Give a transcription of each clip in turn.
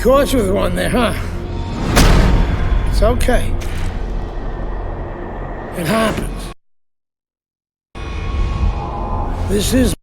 caught you with one there, huh? It's okay. It happens. This is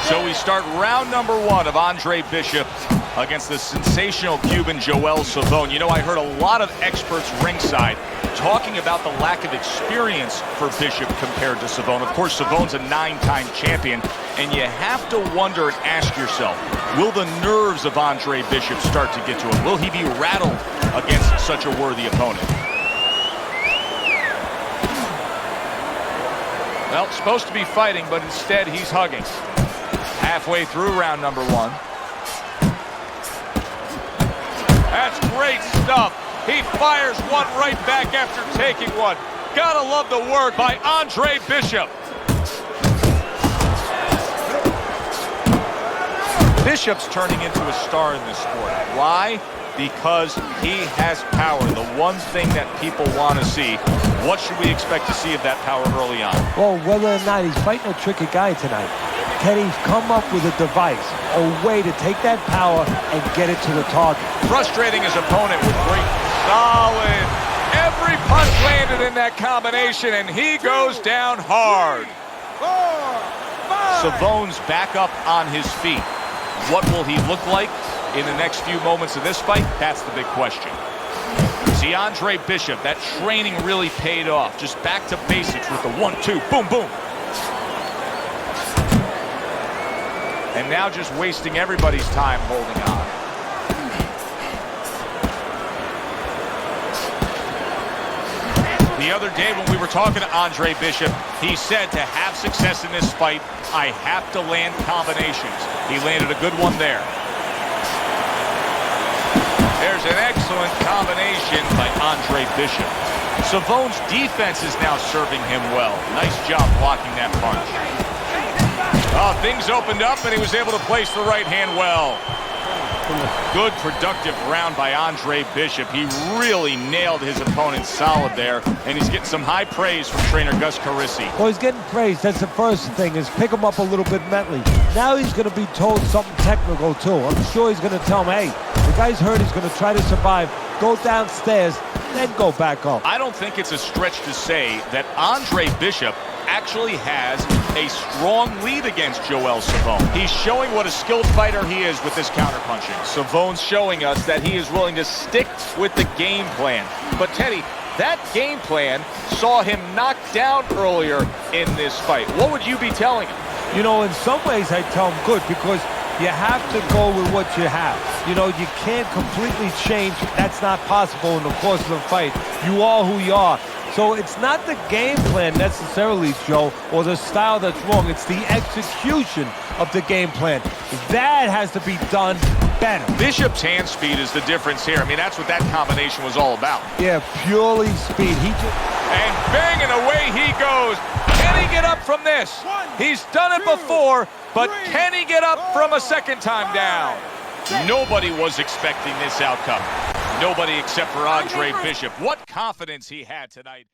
So we start round number 1 of Andre Bishop against the sensational Cuban Joel Savone. You know, I heard a lot of experts ringside talking about the lack of experience for Bishop compared to Savone. Of course, Savone's a 9-time champion, and you have to wonder and ask yourself, will the nerves of Andre Bishop start to get to him? Will he be rattled against such a worthy opponent? Well, supposed to be fighting, but instead he's hugging. Halfway through round number 1. That's great stuff. He fires one right back after taking one. Gotta love the work by Andre Bishop. Bishop's turning into a star in this sport. Why? Because he has power, the one thing that people want to see. What should we expect to see of that power early on? Well, whether or not he's fighting a tricky guy tonight, can he come up with a device, a way to take that power and get it to the target? Frustrating his opponent with great, solid. Every punch landed in that combination, and he goes down hard. Savone's back up on his feet. What will he look like in the next few moments of this fight? That's the big question. See, Andre Bishop, that training really paid off. Just back to basics with the 1-2, boom, boom. And now just wasting everybody's time holding on. The other day when we were talking to Andre Bishop, he said to have success in this fight, I have to land combinations. He landed a good one there. There's an excellent combination by Andre Bishop. Savone's defense is now serving him well. Nice job blocking that punch. Oh, things opened up and he was able to place the right hand well. Good productive round by Andre Bishop. He really nailed his opponent solid there, and he's getting some high praise from trainer Gus Carisi. Well, he's getting praised. That's the first thing, is pick him up a little bit mentally. Now he's going to be told something technical, too. I'm sure he's going to tell him, hey, the guy's hurt. He's going to try to survive. Go downstairs. then go back up. I don't think it's a stretch to say that Andre Bishop actually has a strong lead against Joel Savone. He's showing what a skilled fighter he is with this counterpunching. Savone's showing us that he is willing to stick with the game plan. But Teddy, that game plan saw him knocked down earlier in this fight. What would you be telling him? You know, in some ways I tell him good, because you have to go with what you have. You know, you can't completely change. That's not possible in the course of the fight. You are who you are. So it's not the game plan necessarily, Joe, or the style that's wrong. It's the execution of the game plan. That has to be done better. Bishop's hand speed is the difference here. I mean, that's what that combination was all about. Yeah, purely speed. And bang, and away he goes. Can he get up from this? He's done it before, but can he get up from a second time down? Nobody was expecting this outcome. Nobody except for Andre Bishop. What confidence he had tonight.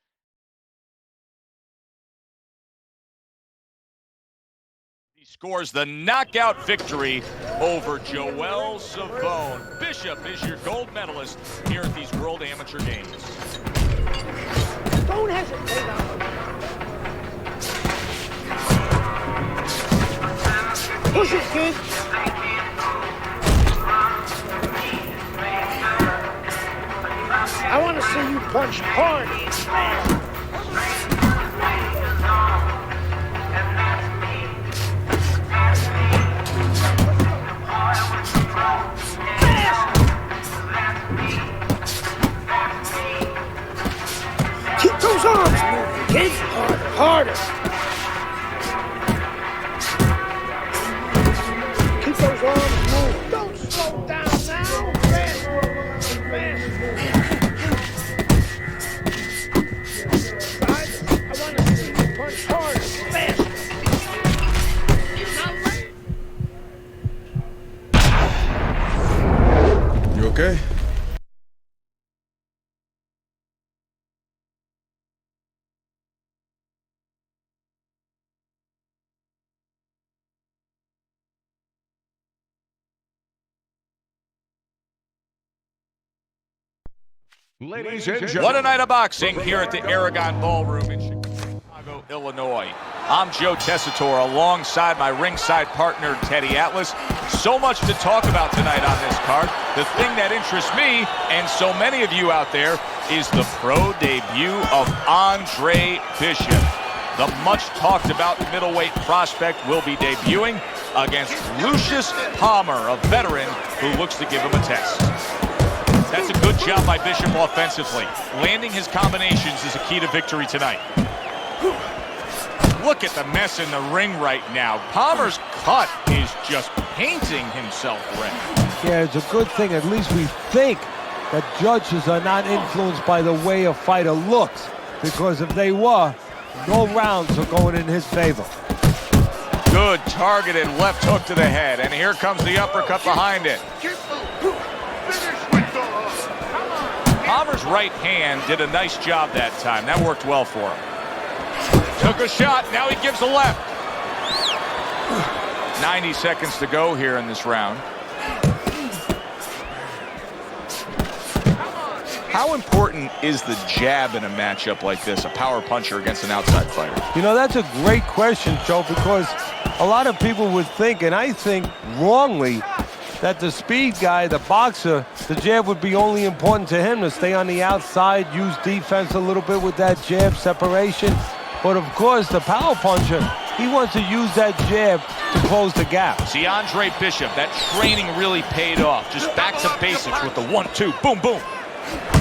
He scores the knockout victory over Joel Savone. Bishop is your gold medalist here at these World Amateur Games. Don't hesitate on it. Push it, kid. I want to see you punch hard. Keep those arms moving, kid. Harder. Keep those arms moving. Don't slow down now. Fast. I want to see you punch harder. Fast. You okay? Ladies and gentlemen, what a night of boxing here at the Aragon Ballroom in Chicago, Illinois. I'm Joe Tessitore alongside my ringside partner, Teddy Atlas. So much to talk about tonight on this card. The thing that interests me, and so many of you out there, is the pro debut of Andre Bishop. The much talked about middleweight prospect will be debuting against Lucius Palmer, a veteran who looks to give him a test. That's a good job by Bishop offensively. Landing his combinations is a key to victory tonight. Look at the mess in the ring right now. Palmer's cut is just painting himself red. Yeah, it's a good thing. At least we think that judges are not influenced by the way a fighter looks. Because if they were, no rounds are going in his favor. Good targeted left hook to the head. And here comes the uppercut behind it. Palmer's right hand did a nice job that time. That worked well for him. Took a shot. Now he gives a left. 90 seconds to go here in this round. How important is the jab in a matchup like this, a power puncher against an outside fighter? You know, that's a great question, Joe, because a lot of people would think, and I think wrongly, that the speed guy, the boxer, the jab would be only important to him to stay on the outside, use defense a little bit with that jab separation. But of course, the power puncher, he wants to use that jab to close the gap. See, Andre Bishop, that training really paid off. Just back to basics with the 1-2, boom, boom.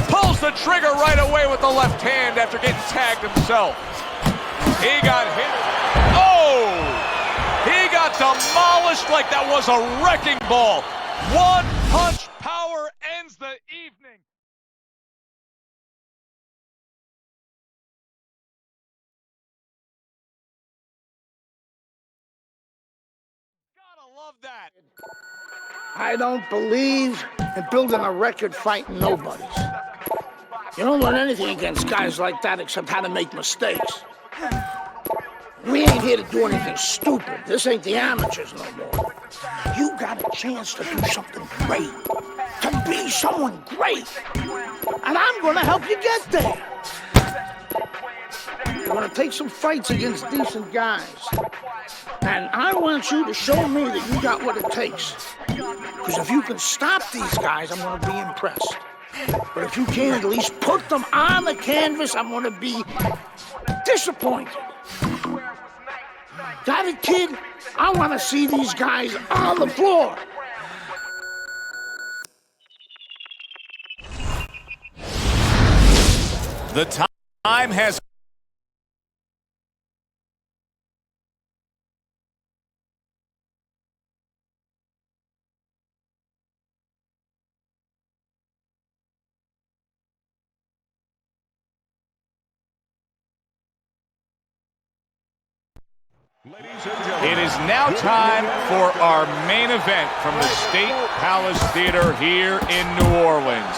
Pulls the trigger right away with the left hand after getting tagged himself. He got hit. Oh! He got demolished like that was a wrecking ball. One punch power ends the evening. Gotta love that. I don't believe in building a record fighting nobodies. You don't learn anything against guys like that except how to make mistakes. We ain't here to do anything stupid. This ain't the amateurs no more. You got a chance to do something great. To be someone great. And I'm gonna help you get there. You're gonna take some fights against decent guys. And I want you to show me that you got what it takes. Because if you can stop these guys, I'm gonna be impressed. But if you can't at least put them on the canvas, I'm gonna be disappointed. Got it, kid? I wanna see these guys on the floor. The time has It is now time for our main event from the State Palace Theater here in New Orleans.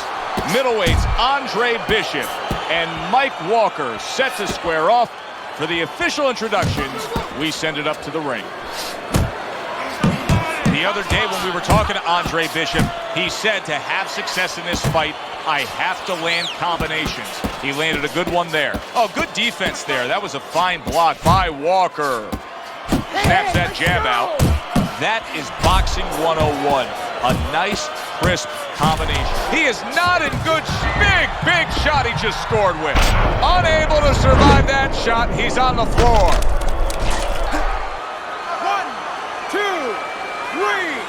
Middleweights Andre Bishop and Mike Walker set to square off. For the official introductions, we send it up to the ring. The other day when we were talking to Andre Bishop, he said to have success in this fight, I have to land combinations. He landed a good one there. Oh, good defense there. That was a fine block by Walker. Snaps that jab out. That is boxing 101. A nice, crisp combination. He is not in good big shot he just scored with. Unable to survive that shot. He's on the floor. 1, 2, 3,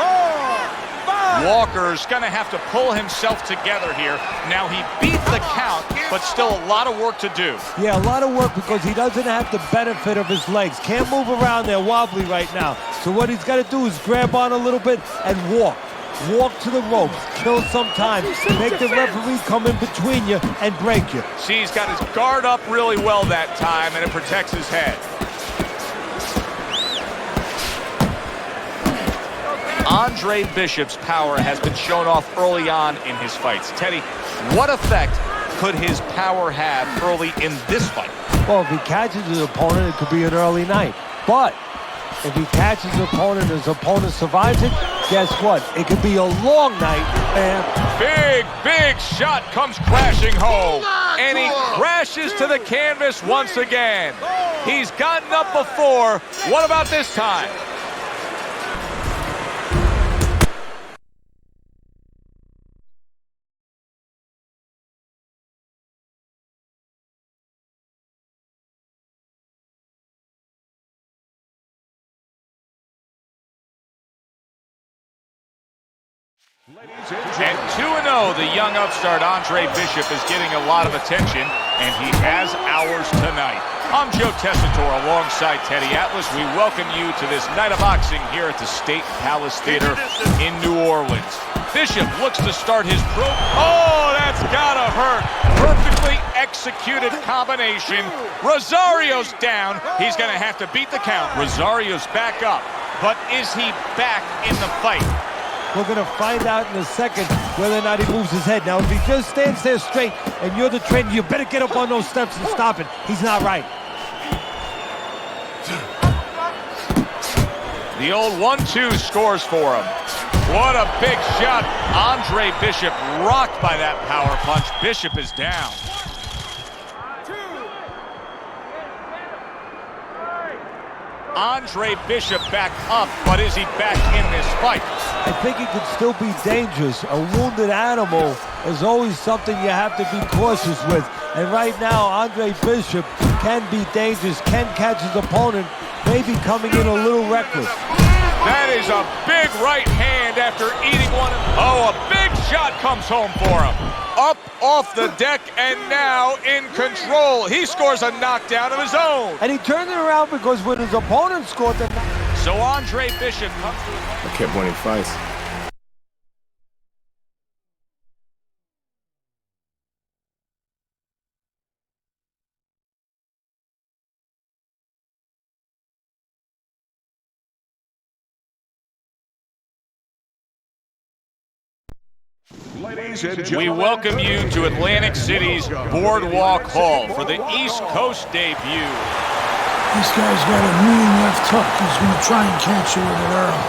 4, 5. Walker's going to have to pull himself together here. Now he beat the count, but still a lot of work to do. Yeah, a lot of work because he doesn't have the benefit of his legs. Can't move around there wobbly right now. So what he's got to do is grab on a little bit and walk. Walk to the ropes, kill some time, make the referee come in between you and break you. See, he's got his guard up really well that time, and it protects his head. Andre Bishop's power has been shown off early on in his fights. Teddy, what effect could his power have early in this fight? Well, if he catches his opponent, it could be an early night. But if he catches his opponent and his opponent survives it, guess what? It could be a long night, man. Big shot comes crashing home. And he crashes to the canvas once again. He's gotten up before. What about this time? And 2-0, the young upstart Andre Bishop is getting a lot of attention, and he has ours tonight. I'm Joe Tessitore alongside Teddy Atlas. We welcome you to this night of boxing here at the State Palace Theater in New Orleans. Bishop looks to start his Oh, that's gotta hurt. Perfectly executed combination. Rosario's down. He's gonna have to beat the count. Rosario's back up, but is he back in the fight? We're going to find out in a second whether or not he moves his head. Now, if he just stands there straight and you're the trainer, you better get up on those steps and stop it. He's not right. The old 1-2 scores for him. What a big shot. Andre Bishop rocked by that power punch. Bishop is down. Andre Bishop back up, but is he back in this fight? I think he could still be dangerous. A wounded animal is always something you have to be cautious with. And right now, Andre Bishop can be dangerous, can catch his opponent, maybe coming in a little reckless. That is a big right hand after eating one. Oh, a big shot comes home for him. Up off the deck and now in control. He scores a knockdown of his own. And he turned it around because when his opponent scored the So Andre Bishop comes to... I kept winning fights. We welcome you to Atlantic City's Boardwalk Hall for the East Coast debut. This guy's got a mean left hook. He's going to try and catch you with it early.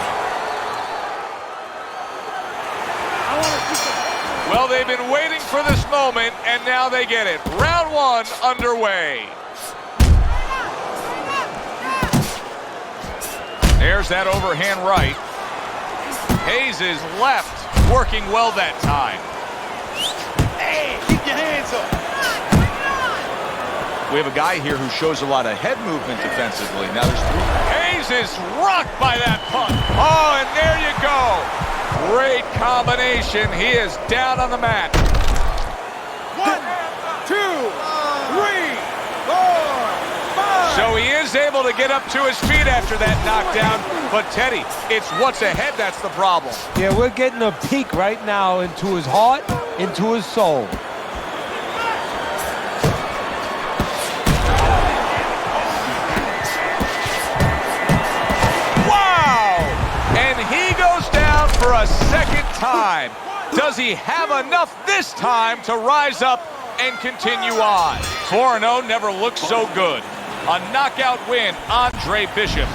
Well, they've been waiting for this moment, and now they get it. Round one underway. There's that overhand right. Hayes is left, working well that time. Hey, keep your hands up. We have a guy here who shows a lot of head movement defensively. Now there's three. Hayes is rocked by that punch. Oh, and there you go. Great combination. He is down on the mat. 1, 2, 3, 4, 5. So he is able to get up to his feet after that knockdown. But Teddy, it's what's ahead that's the problem. Yeah, we're getting a peek right now into his heart, into his soul. For a second time. Does he have enough this time to rise up and continue on? 4-0 never looked so good. A knockout win, Andre Bishop.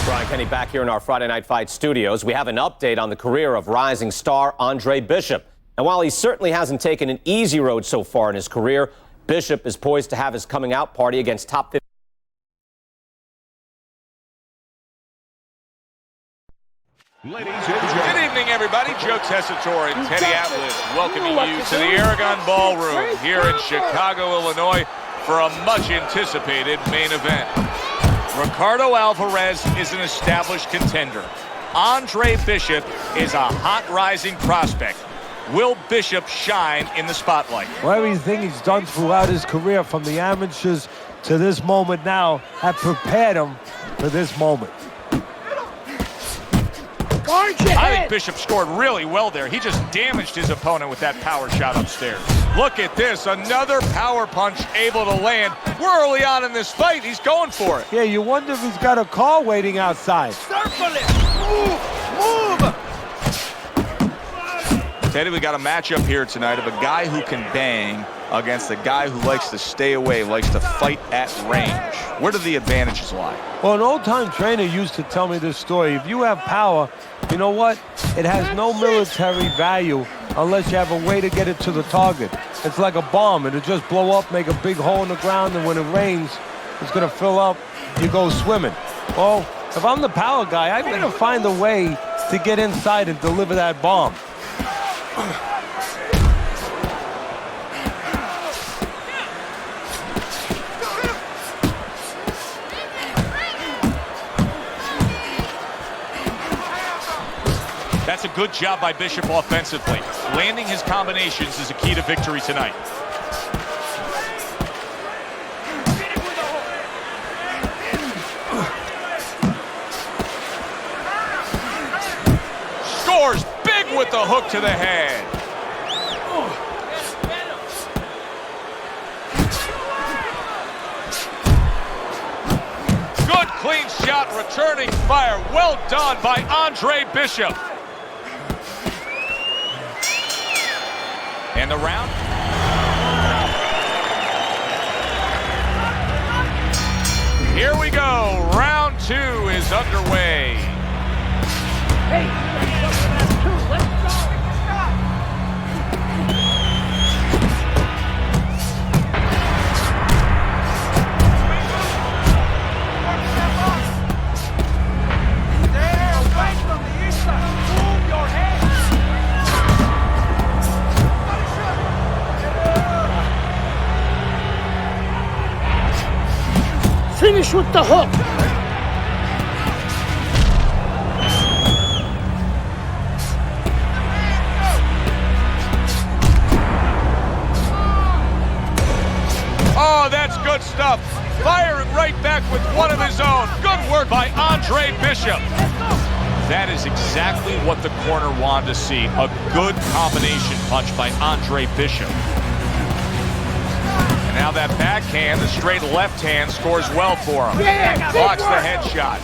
Brian Kenny back here in our Friday Night Fight studios. We have an update on the career of rising star Andre Bishop. And while he certainly hasn't taken an easy road so far in his career, Bishop is poised to have his coming out party against top 50. Good evening, everybody. Joe Tessitore and Teddy Atlas welcoming you to the Aragon Ballroom here in Chicago, Illinois for a much-anticipated main event. Ricardo Alvarez is an established contender. Andre Bishop is a hot rising prospect. Will Bishop shine in the spotlight? Well, everything he's done throughout his career, from the amateurs to this moment now, have prepared him for this moment. I think Bishop scored really well there. He just damaged his opponent with that power shot upstairs. Look at this, another power punch able to land. We're early on in this fight. He's going for it. Yeah, you wonder if he's got a car waiting outside. Circle it. Move. Teddy, we got a matchup here tonight of a guy who can bang against a guy who likes to stay away, likes to fight at range. Where do the advantages lie? Well, an old-time trainer used to tell me this story. If you have power, you know what? It has no military value unless you have a way to get it to the target. It's like a bomb. It'll just blow up, make a big hole in the ground, and when it rains, it's going to fill up. You go swimming. Well, if I'm the power guy, I'm going to find a way to get inside and deliver that bomb. That's a good job by Bishop offensively. Landing his combinations is a key to victory tonight. Scores big with the hook to the head. Good clean shot, returning fire. Well done by Andre Bishop. And the round. Here we go. Round two is underway. Hey, let's go. Stay away from the inside. Move your head. Finish with the hook. Oh, that's good stuff. Firing right back with one of his own. Good work by Andre Bishop. That is exactly what the corner wanted to see. A good combination punch by Andre Bishop. And now that backhand, the straight left hand, scores well for him. Yeah, blocks the headshot.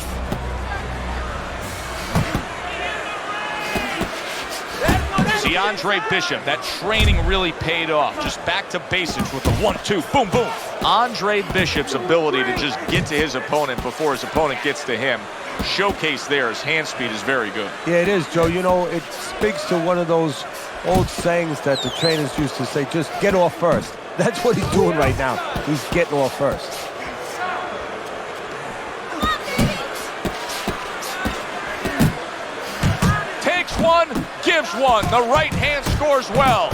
See, Andre Bishop, that training really paid off. Just back to basics with the 1-2, boom, boom. Andre Bishop's ability to just get to his opponent before his opponent gets to him showcase there. His hand speed is very good. Yeah, it is, Joe. You know, it speaks to one of those old sayings that the trainers used to say, just get off first. That's what he's doing right now. He's getting off first. Takes one, gives one. The right hand scores well.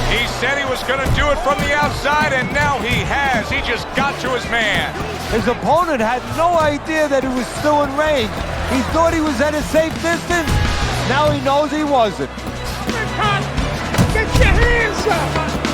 He said he was going to do it from the outside, and now he has. He just got to his man. His opponent had no idea that he was still in range. He thought he was at a safe distance. Now he knows he wasn't. Get your hands up!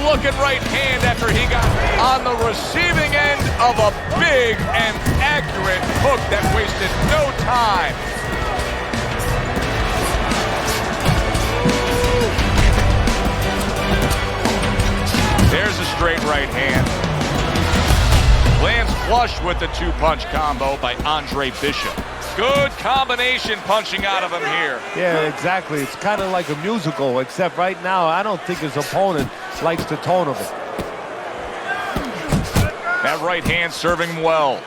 Looking right hand after he got on the receiving end of a big and accurate hook that wasted no time. There's a straight right hand. Lands flush with the two-punch combo by Andre Bishop. Good combination punching out of him here. Yeah, exactly. It's kind of like a musical, except right now, I don't think his opponent likes the tone of it. That right hand serving him well.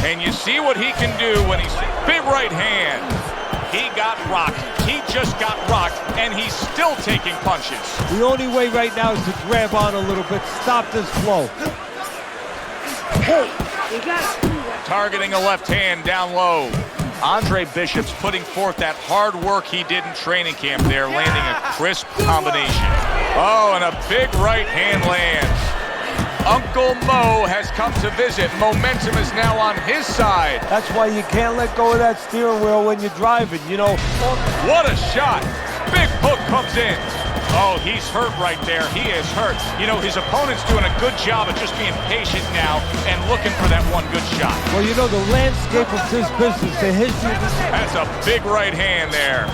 And you see what he can do when he's big right hand. He got rocked. He just got rocked, and he's still taking punches. The only way right now is to grab on a little bit, stop this flow. Hey, you gotta do that. Targeting a left hand down low. Andre Bishop's putting forth that hard work he did in training camp there, landing a crisp combination. Oh, and a big right hand lands. Uncle Mo has come to visit. Momentum is now on his side. That's why you can't let go of that steering wheel when you're driving, you know. What a shot. Big hook comes in. Oh, he's hurt right there. He is hurt. You know, his opponent's doing a good job of just being patient now and looking for that one good shot. Well, you know, the landscape of this business, the history of this... That's a big right hand there.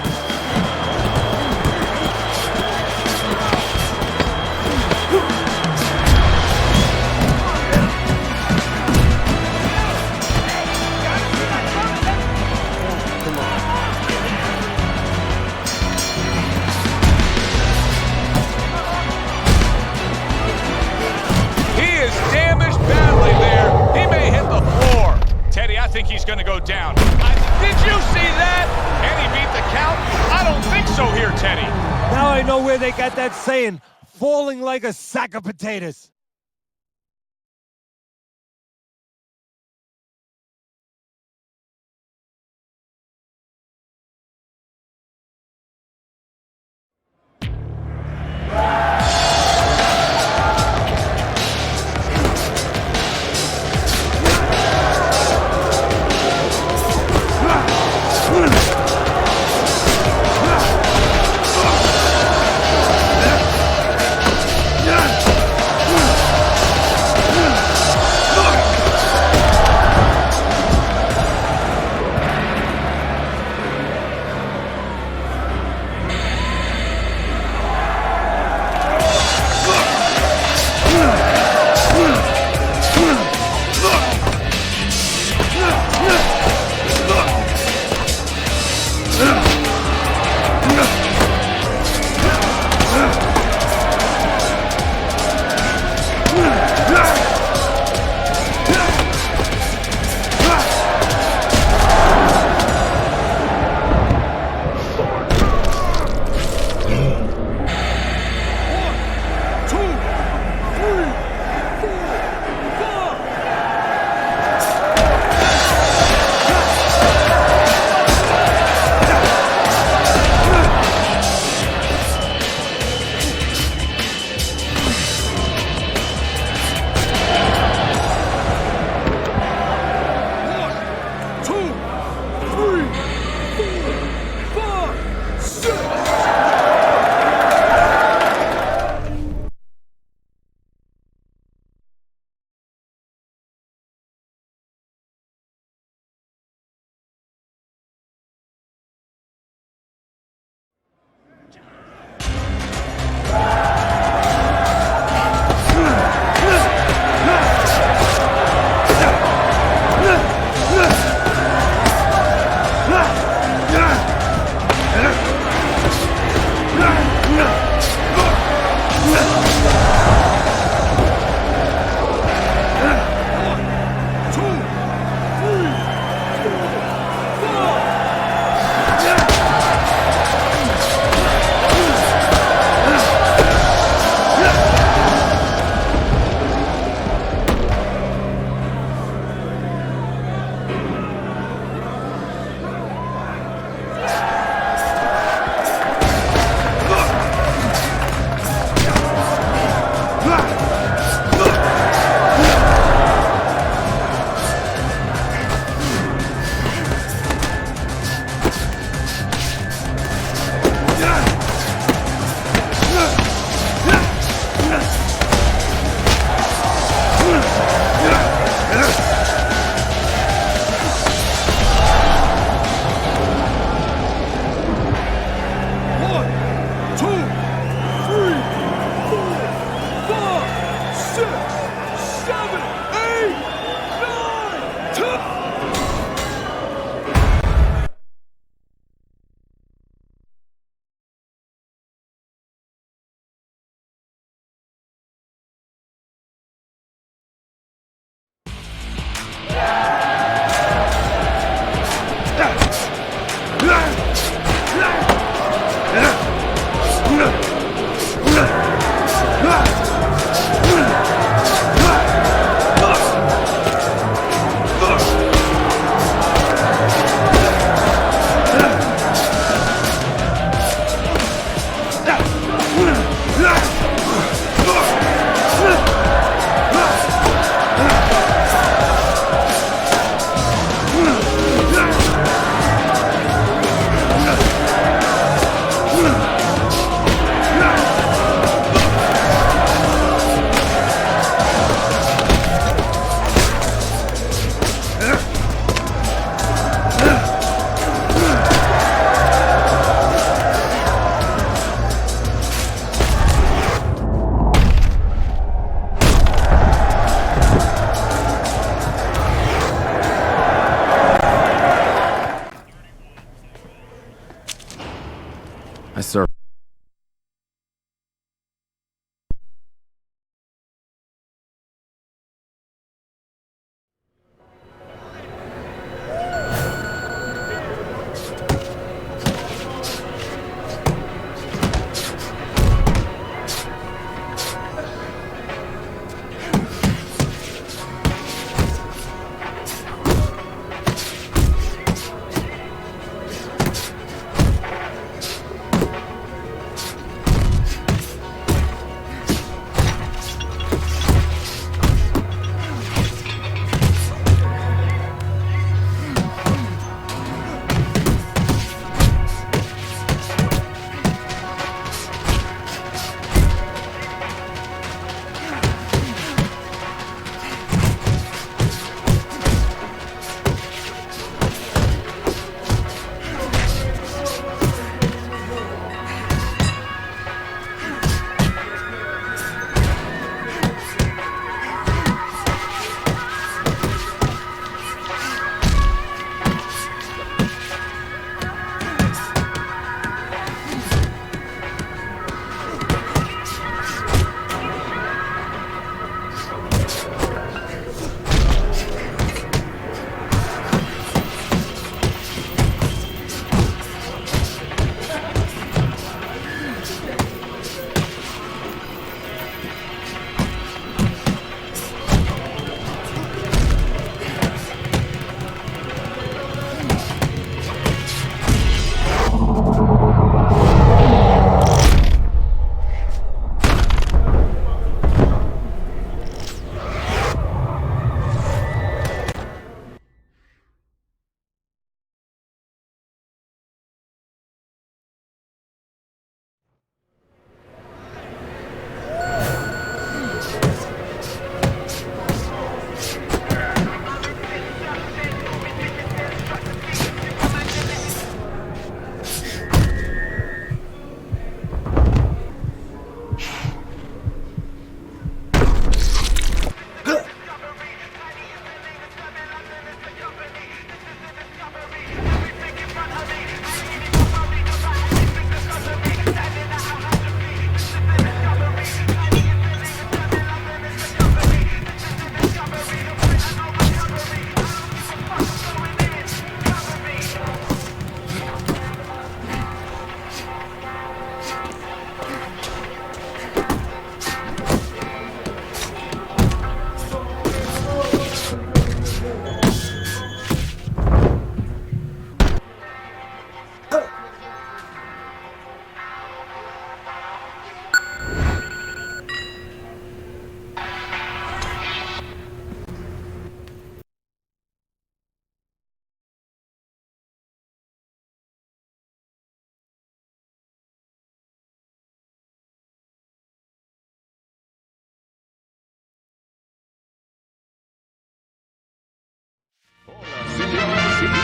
I think he's going to go down. Did you see that? Can he beat the count? I don't think so here, Teddy. Now I know where they got that saying, falling like a sack of potatoes.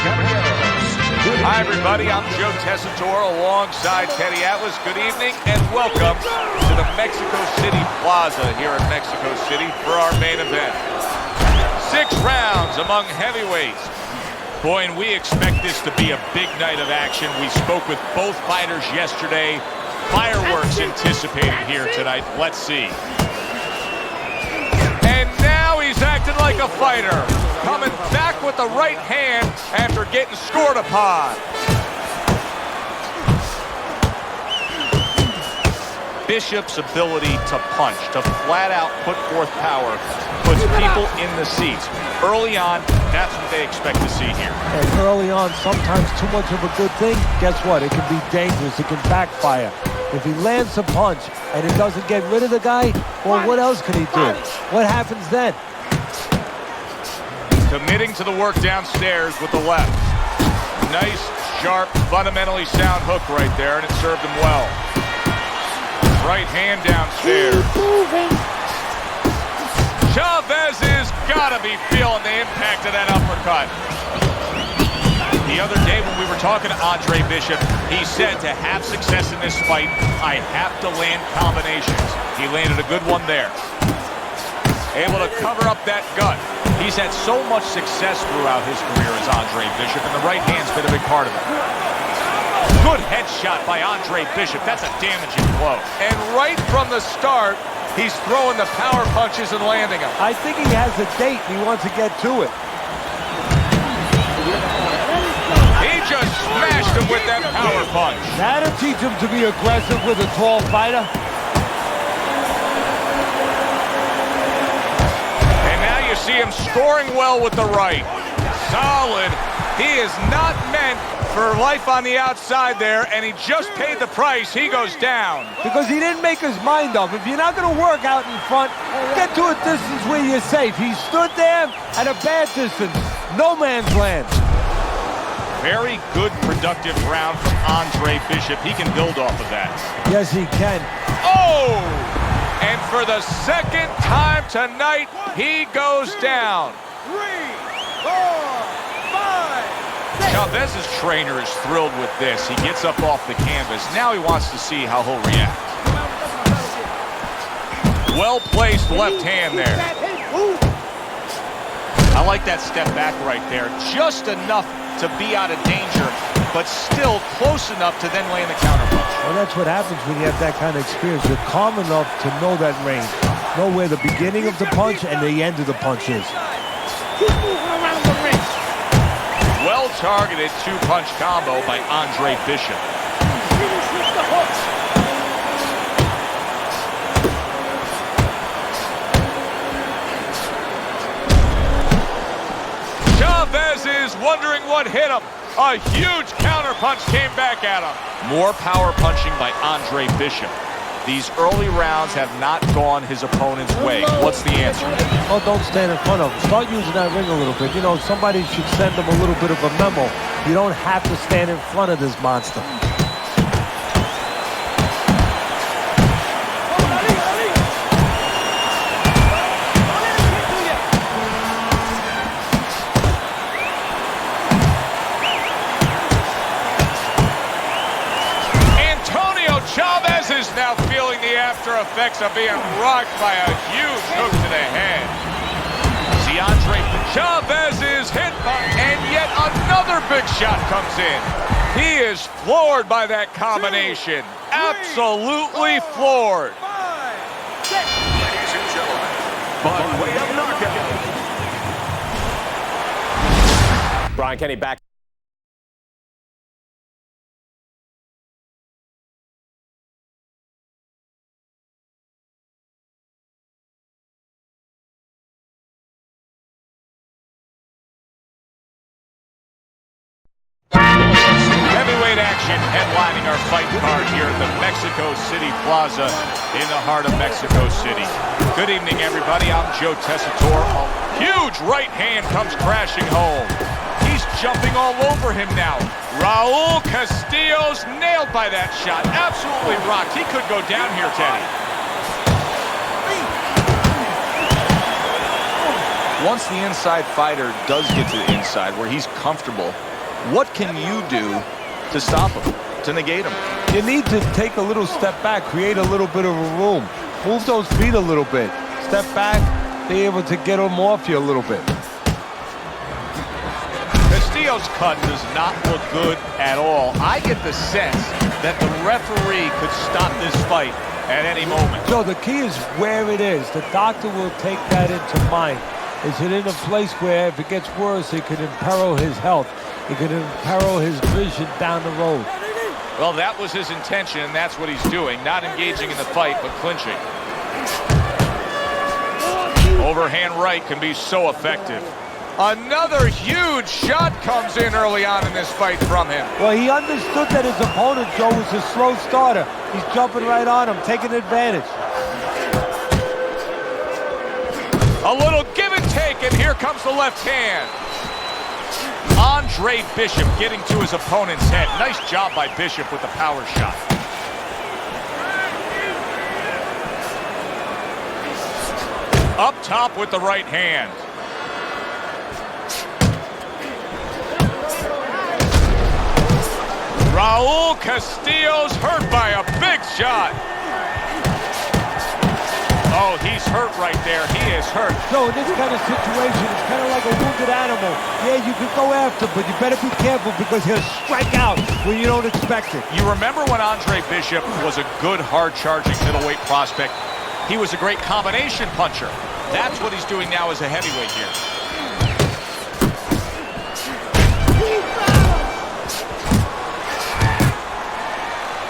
Hi, everybody. I'm Joe Tessitore alongside Teddy Atlas. Good evening and welcome to the Mexico City Plaza here in Mexico City for our main event. 6 rounds among heavyweights. Boy, and we expect this to be a big night of action. We spoke with both fighters yesterday. Fireworks anticipated here tonight. Let's see. And now he's acting like a fighter. Coming back with the right hand after getting scored upon. Bishop's ability to punch, to flat out put forth power, puts people in the seats. Early on, that's what they expect to see here. And early on, sometimes too much of a good thing, guess what? It can be dangerous. It can backfire. If he lands a punch and it doesn't get rid of the guy, well, what else can he do? What happens then? Committing to the work downstairs with the left. Nice, sharp, fundamentally sound hook right there, and it served him well. Right hand downstairs. Chavez has got to be feeling the impact of that uppercut. The other day when we were talking to Andre Bishop, he said to have success in this fight, I have to land combinations. He landed a good one there. Able to cover up that gut. He's had so much success throughout his career as Andre Bishop, and the right hand's been a big part of it. Good headshot by Andre Bishop. That's a damaging blow. And right from the start, he's throwing the power punches and landing them. I think he has a date and he wants to get to it. He just smashed him with that power punch. That'll teach him to be aggressive with a tall fighter. And now you see him scoring well with the right. Solid. He is not meant for life on the outside there, and he just paid the price. He goes down. Because he didn't make his mind up. If you're not going to work out in front, get to a distance where you're safe. He stood there at a bad distance. No man's land. Very good, productive round from Andre Bishop. He can build off of that. Yes, he can. Oh! And for the second time tonight, he goes down. 3, 4, 5. Chavez's trainer is thrilled with this. He gets up off the canvas. Now he wants to see how he'll react. Well-placed left hand there. I like that step back right there. Just enough to be out of danger, but still close enough to then land the counterpunch. Well, that's what happens when you have that kind of experience. You're calm enough to know that range. Know where the beginning of the punch and the end of the punch is. Keep moving around the ring. Well-targeted 2-punch combo by Andre Bishop. Finish with the hook. Chavez is wondering what hit him. A huge counterpunch came back at him. More power punching by Andre Bishop. These early rounds have not gone his opponent's way. What's the answer? Oh, don't stand in front of him. Start using that ring a little bit. You know, somebody should send him a little bit of a memo. You don't have to stand in front of this monster. Chavez is now feeling the after effects of being rocked by a huge hook to the head. See, Andre Chavez is hit by, and yet another big shot comes in. He is floored by that combination. Absolutely floored. 5, 6. Ladies and gentlemen, by way of knockout. Brian Kenny back. Heavyweight action headlining our fight card here at the Mexico City Plaza in the heart of Mexico City. Good evening, everybody. I'm Joe Tessitore. A huge right hand comes crashing home. He's jumping all over him now. Raul Castillo's nailed by that shot. Absolutely rocked. He could go down here, Teddy. Once the inside fighter does get to the inside where he's comfortable, What can you do to stop him, to negate him? You need to take a little step back, create a little bit of a room. Move those feet a little bit. Step back, be able to get them off you a little bit. Castillo's cut does not look good at all. I get the sense that the referee could stop this fight at any moment. So the key is where it is. The doctor will take that into mind. Is it in a place where if it gets worse, it could imperil his health? It could imperil his vision down the road. Well, that was his intention, and that's what he's doing. Not engaging in the fight, but clinching. Overhand right can be so effective. Another huge shot comes in early on in this fight from him. Well, he understood that his opponent, Joe, was a slow starter. He's jumping right on him, taking advantage. A little give and take, and here comes the left hand. Andre Bishop getting to his opponent's head. Nice job by Bishop with the power shot. Up top with the right hand. Raul Castillo's hurt by a big shot. Oh, he's hurt right there. He is hurt. So in this kind of situation, it's kind of like a wounded animal. Yeah, you can go after, but you better be careful because he'll strike out when you don't expect it. You remember when Andre Bishop was a good, hard-charging middleweight prospect? He was a great combination puncher. That's what he's doing now as a heavyweight here.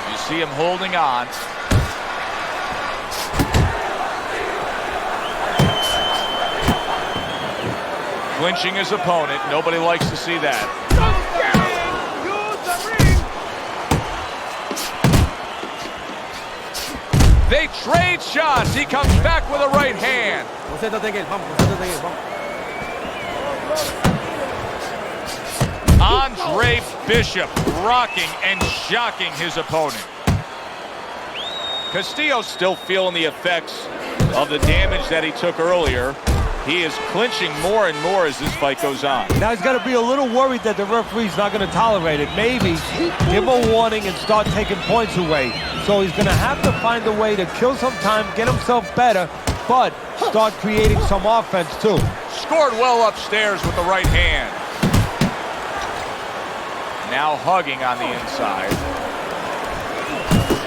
You see him holding on. Clinching his opponent. Nobody likes to see that. They trade shots. He comes back with a right hand. Andre Bishop rocking and shocking his opponent. Castillo's still feeling the effects of the damage that he took earlier. He is clinching more and more as this fight goes on. Now he's got to be a little worried that the referee's not going to tolerate it. Maybe give him a warning and start taking points away. So he's going to have to find a way to kill some time, get himself better, but start creating some offense too. Scored well upstairs with the right hand. Now hugging on the inside.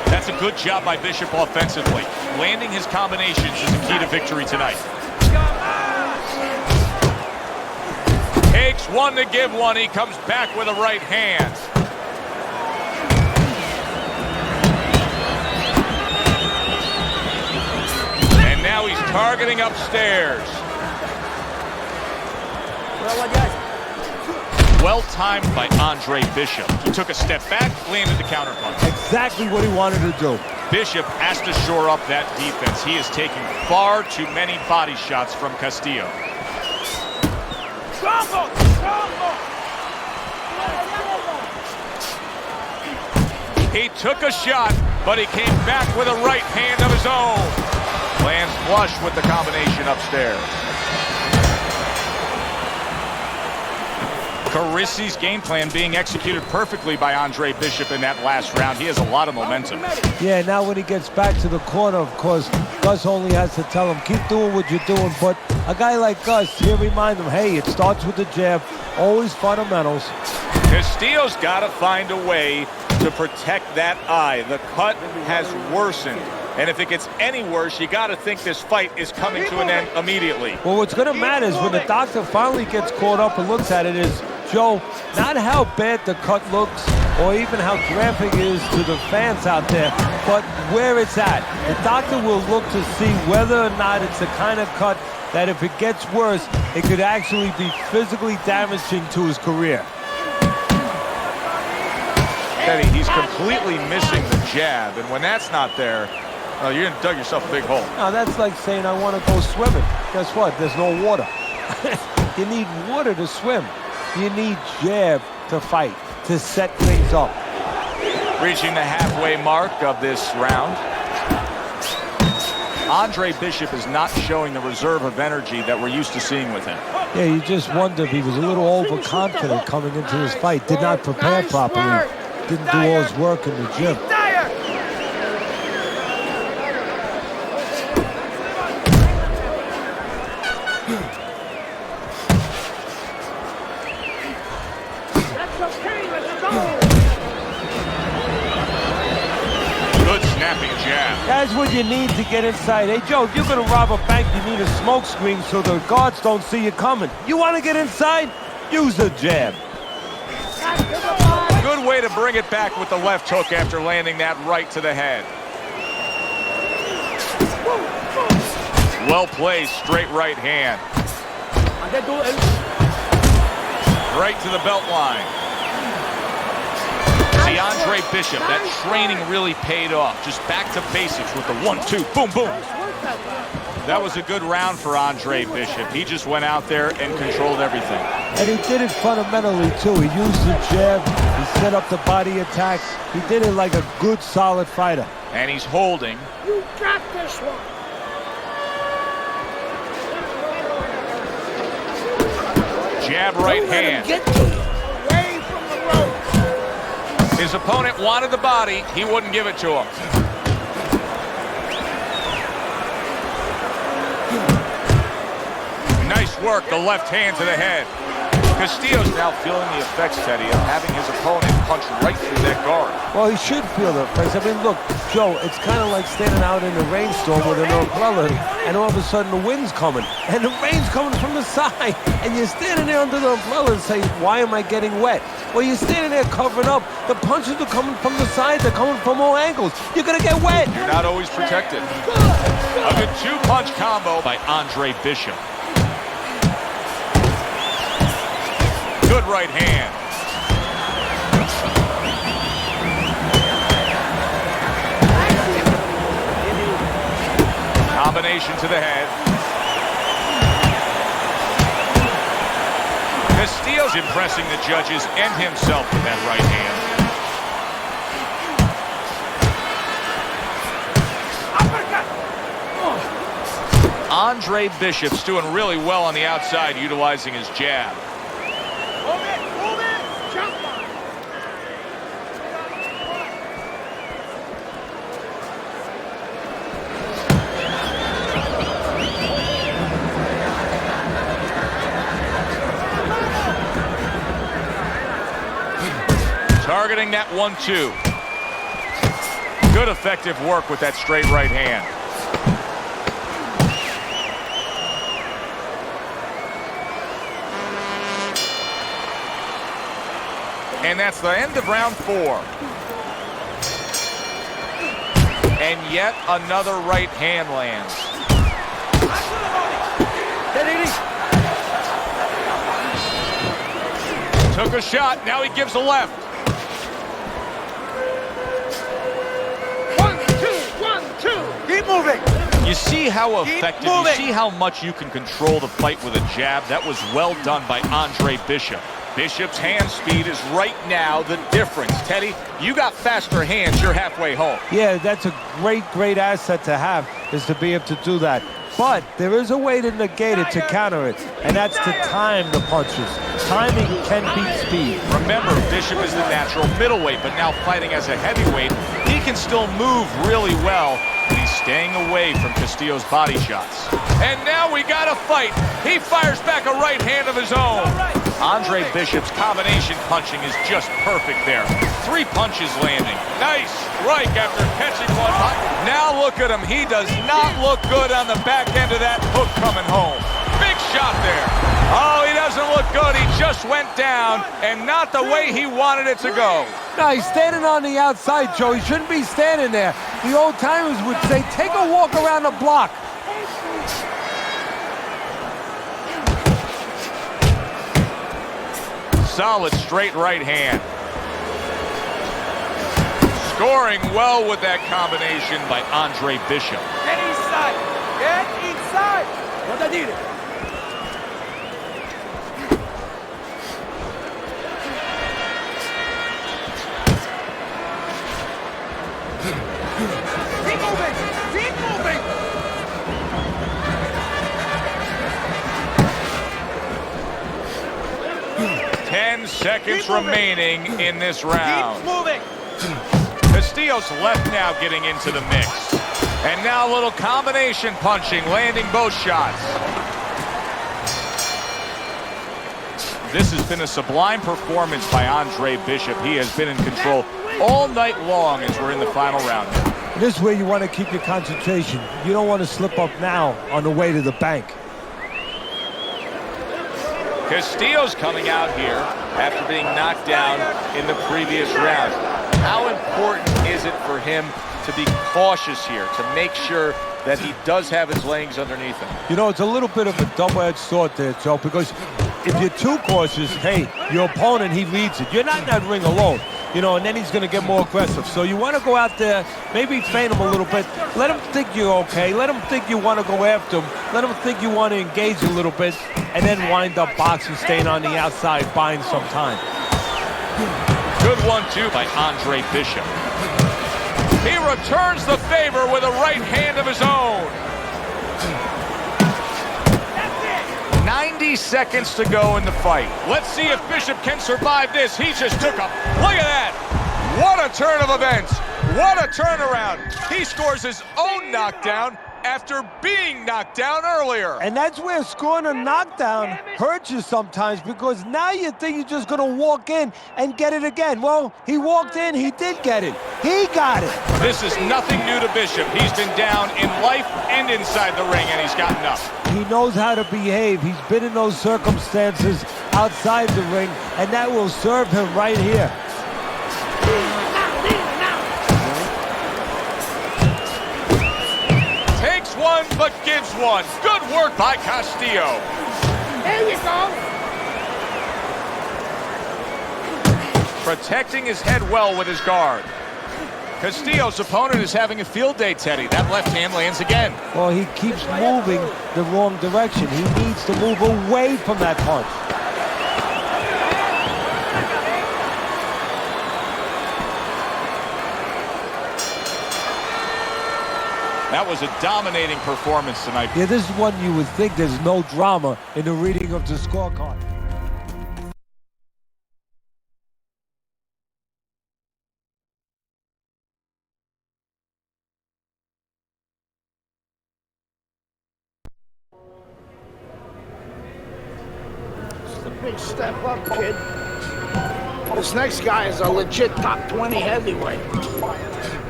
That's a good job by Bishop offensively. Landing his combinations is the key to victory tonight. Takes one to give one. He comes back with a right hand. And now he's targeting upstairs. Well timed by Andre Bishop. He took a step back, landed the counterpunch. Exactly what he wanted to do. Bishop has to shore up that defense. He is taking far too many body shots from Castillo. He took a shot, but he came back with a right hand of his own. Lands flush with the combination upstairs. Carissi's game plan being executed perfectly by Andre Bishop in that last round. He has a lot of momentum. Yeah, now when he gets back to the corner, of course, Gus only has to tell him, keep doing what you're doing. But a guy like Gus, he'll remind him, hey, it starts with the jab, always fundamentals. Castillo's got to find a way to protect that eye. The cut has worsened. And if it gets any worse, you got to think this fight is coming to an end immediately. Well, what's going to matter is when the doctor finally gets caught up and looks at it is, Joe, not how bad the cut looks or even how graphic it is to the fans out there, but where it's at. The doctor will look to see whether or not it's the kind of cut that if it gets worse, it could actually be physically damaging to his career. Eddie, he's completely missing the jab, and when that's not there, oh, you're gonna dug yourself a big hole. Now that's like saying I want to go swimming. Guess what? There's no water. You need water to swim. You need jab to fight, to set things up. Reaching the halfway mark of this round. Andre Bishop is not showing the reserve of energy that we're used to seeing with him. Yeah, you just wonder if he was a little overconfident coming into this fight. Did not prepare properly. Didn't do all his work in the gym. Good snapping jab. That's what you need to get inside. Hey, Joe, if you're going to rob a bank, you need a smoke screen so the guards don't see you coming. You want to get inside? Use a jab. Good way to bring it back with the left hook after landing that right to the head. Well placed, straight right hand. Right to the belt line. See, Andre Bishop, that training really paid off. Just back to basics with the 1-2, boom, boom. That was a good round for Andre Bishop. He just went out there and controlled everything. And he did it fundamentally, too. He used the jab. He set up the body attack. He did it like a good, solid fighter. And he's holding. You got this one. Jab right Don't let him hand. get to you. Away from the rope. His opponent wanted the body. He wouldn't give it to him. Nice work, the left hand to the head. Castillo's now feeling the effects, Teddy, of having his opponent punch right through that guard. Well, he should feel the effects. I mean, look, Joe, it's kind of like standing out in a rainstorm with an umbrella, and all of a sudden the wind's coming, and the rain's coming from the side, and you're standing there under the umbrella and saying, why am I getting wet? Well, you're standing there covering up. The punches are coming from the side. They're coming from all angles. You're going to get wet. You're not always protected. A good two-punch combo by Andre Bishop. Good right hand. Combination to the head. Castillo's impressing the judges and himself with that right hand. Andre Bishop's doing really well on the outside, utilizing his jab. Move it, jump on. Targeting that 1-2. Good effective work with that straight right hand. And that's the end of round 4. And yet another right hand lands. Took a shot, now he gives a left. 1-2, 1-2. Keep moving. You see how effective, you see how much you can control the fight with a jab. That was well done by Andre Bishop. Bishop's hand speed is right now the difference. Teddy, you got faster hands, you're halfway home. Yeah, that's a great asset to have, is to be able to do that. But there is a way to negate it, to counter it, and that's to time the punches. Timing can beat speed. Remember, Bishop is the natural middleweight, but now fighting as a heavyweight, he can still move really well, and he's staying away from Castillo's body shots. And now we got a fight. He fires back a right hand of his own. Andre Bishop's combination punching is just perfect there. 3 punches landing. Nice strike after catching one. Now look at him. He does not look good on the back end of that hook coming home. Big shot there. Oh, he doesn't look good. He just went down, and not the way he wanted it to go. No, he's standing on the outside, Joe. He shouldn't be standing there. The old timers would say, take a walk around the block. Solid straight right hand. Scoring well with that combination by Andre Bishop. Get inside! Get inside! What I did? Keep moving! Keep moving! 10 seconds remaining in this round. Keep moving. Castillo's left now getting into the mix. And now a little combination punching, landing both shots. This has been a sublime performance by Andre Bishop. He has been in control all night long as we're in the final round. This is where you want to keep your concentration. You don't want to slip up now on the way to the bank. Castillo's coming out here after being knocked down in the previous round. How important is it for him to be cautious here, to make sure that he does have his legs underneath him? You know, it's a little bit of a double-edged sword there, Joe, because if you're too cautious, hey, your opponent, he reads it. You're not in that ring alone, you know, and then he's going to get more aggressive. So you want to go out there, maybe feint him a little bit. Let him think you're okay. Let him think you want to go after him. Let him think you want to engage a little bit, and then wind up boxing, staying on the outside, buying some time. Good one, too, by Andre Bishop. He returns the favor with a right hand of his own. 90 seconds to go in the fight. Let's see if Bishop can survive this. He just took a look at that. What a turn of events. What a turnaround. He scores his own knockdown after being knocked down earlier. And that's where scoring a knockdown hurts you sometimes, because now you think you're just going to walk in and get it again. Well, he walked in, he did get it. He got it. This is nothing new to Bishop. He's been down in life and inside the ring, and he's gotten up. He knows how to behave. He's been in those circumstances outside the ring, and that will serve him right here. Takes one, but gives one. Good work by Castillo. There you go. Protecting his head well with his guard. Castillo's opponent is having a field day, Teddy. That left hand lands again. Well, he keeps moving the wrong direction. He needs to move away from that punch. That was a dominating performance tonight. Yeah, this is one you would think there's no drama in the reading of the scorecard. It's a big step up, kid. This next guy is a legit top 20 heavyweight.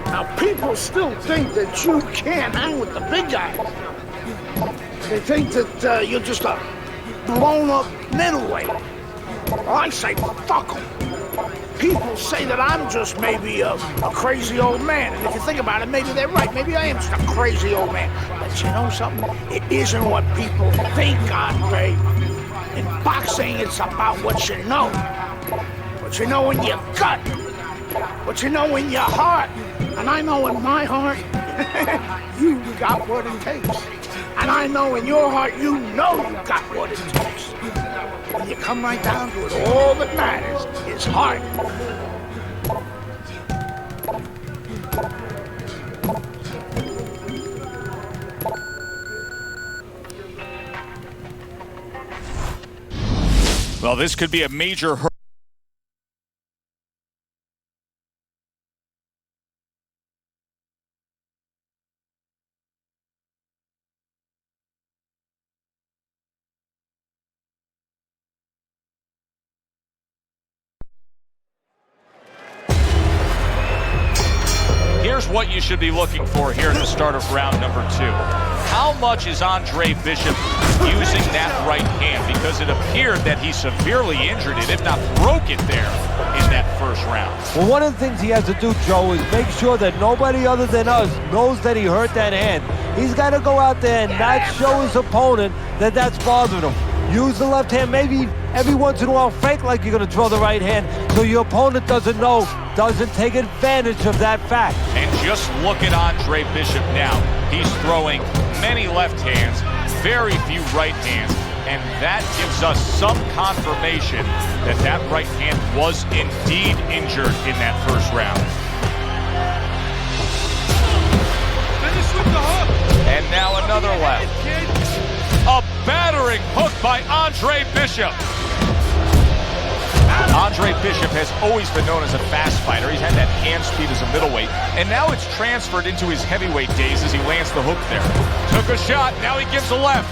Now, people still think that you can't hang with the big guys. They think that you're just a blown-up middleweight. Well, I say, fuck them. People say that I'm just maybe a crazy old man. And if you think about it, maybe they're right. Maybe I am just a crazy old man. But you know something? It isn't what people think, Andre. In boxing, it's about what you know. What you know in your gut. What you know in your heart. And I know in my heart, you got what it takes. And I know in your heart, you know you got what it takes. When you come right down to it, all that matters is heart. Well, this could be a major hurdle. Here's what you should be looking for here at the start of round number 2. How much is Andre Bishop using that right hand? Because it appeared that he severely injured it, if not broke it there in that first round. Well, one of the things he has to do, Joe, is make sure that nobody other than us knows that he hurt that hand. He's got to go out there and not show his opponent that that's bothering him. Use the left hand, maybe every once in a while fake like you're going to throw the right hand, so your opponent doesn't know, doesn't take advantage of that fact. And just look at Andre Bishop now. He's throwing many left hands, very few right hands, and that gives us some confirmation that that right hand was indeed injured in that first round. Finish with the hook. And now another left. A battering hook by Andre Bishop. Andre Bishop has always been known as a fast fighter. He's had that hand speed as a middleweight, and now it's transferred into his heavyweight days as he lands the hook there. Took a shot, now he gives a left.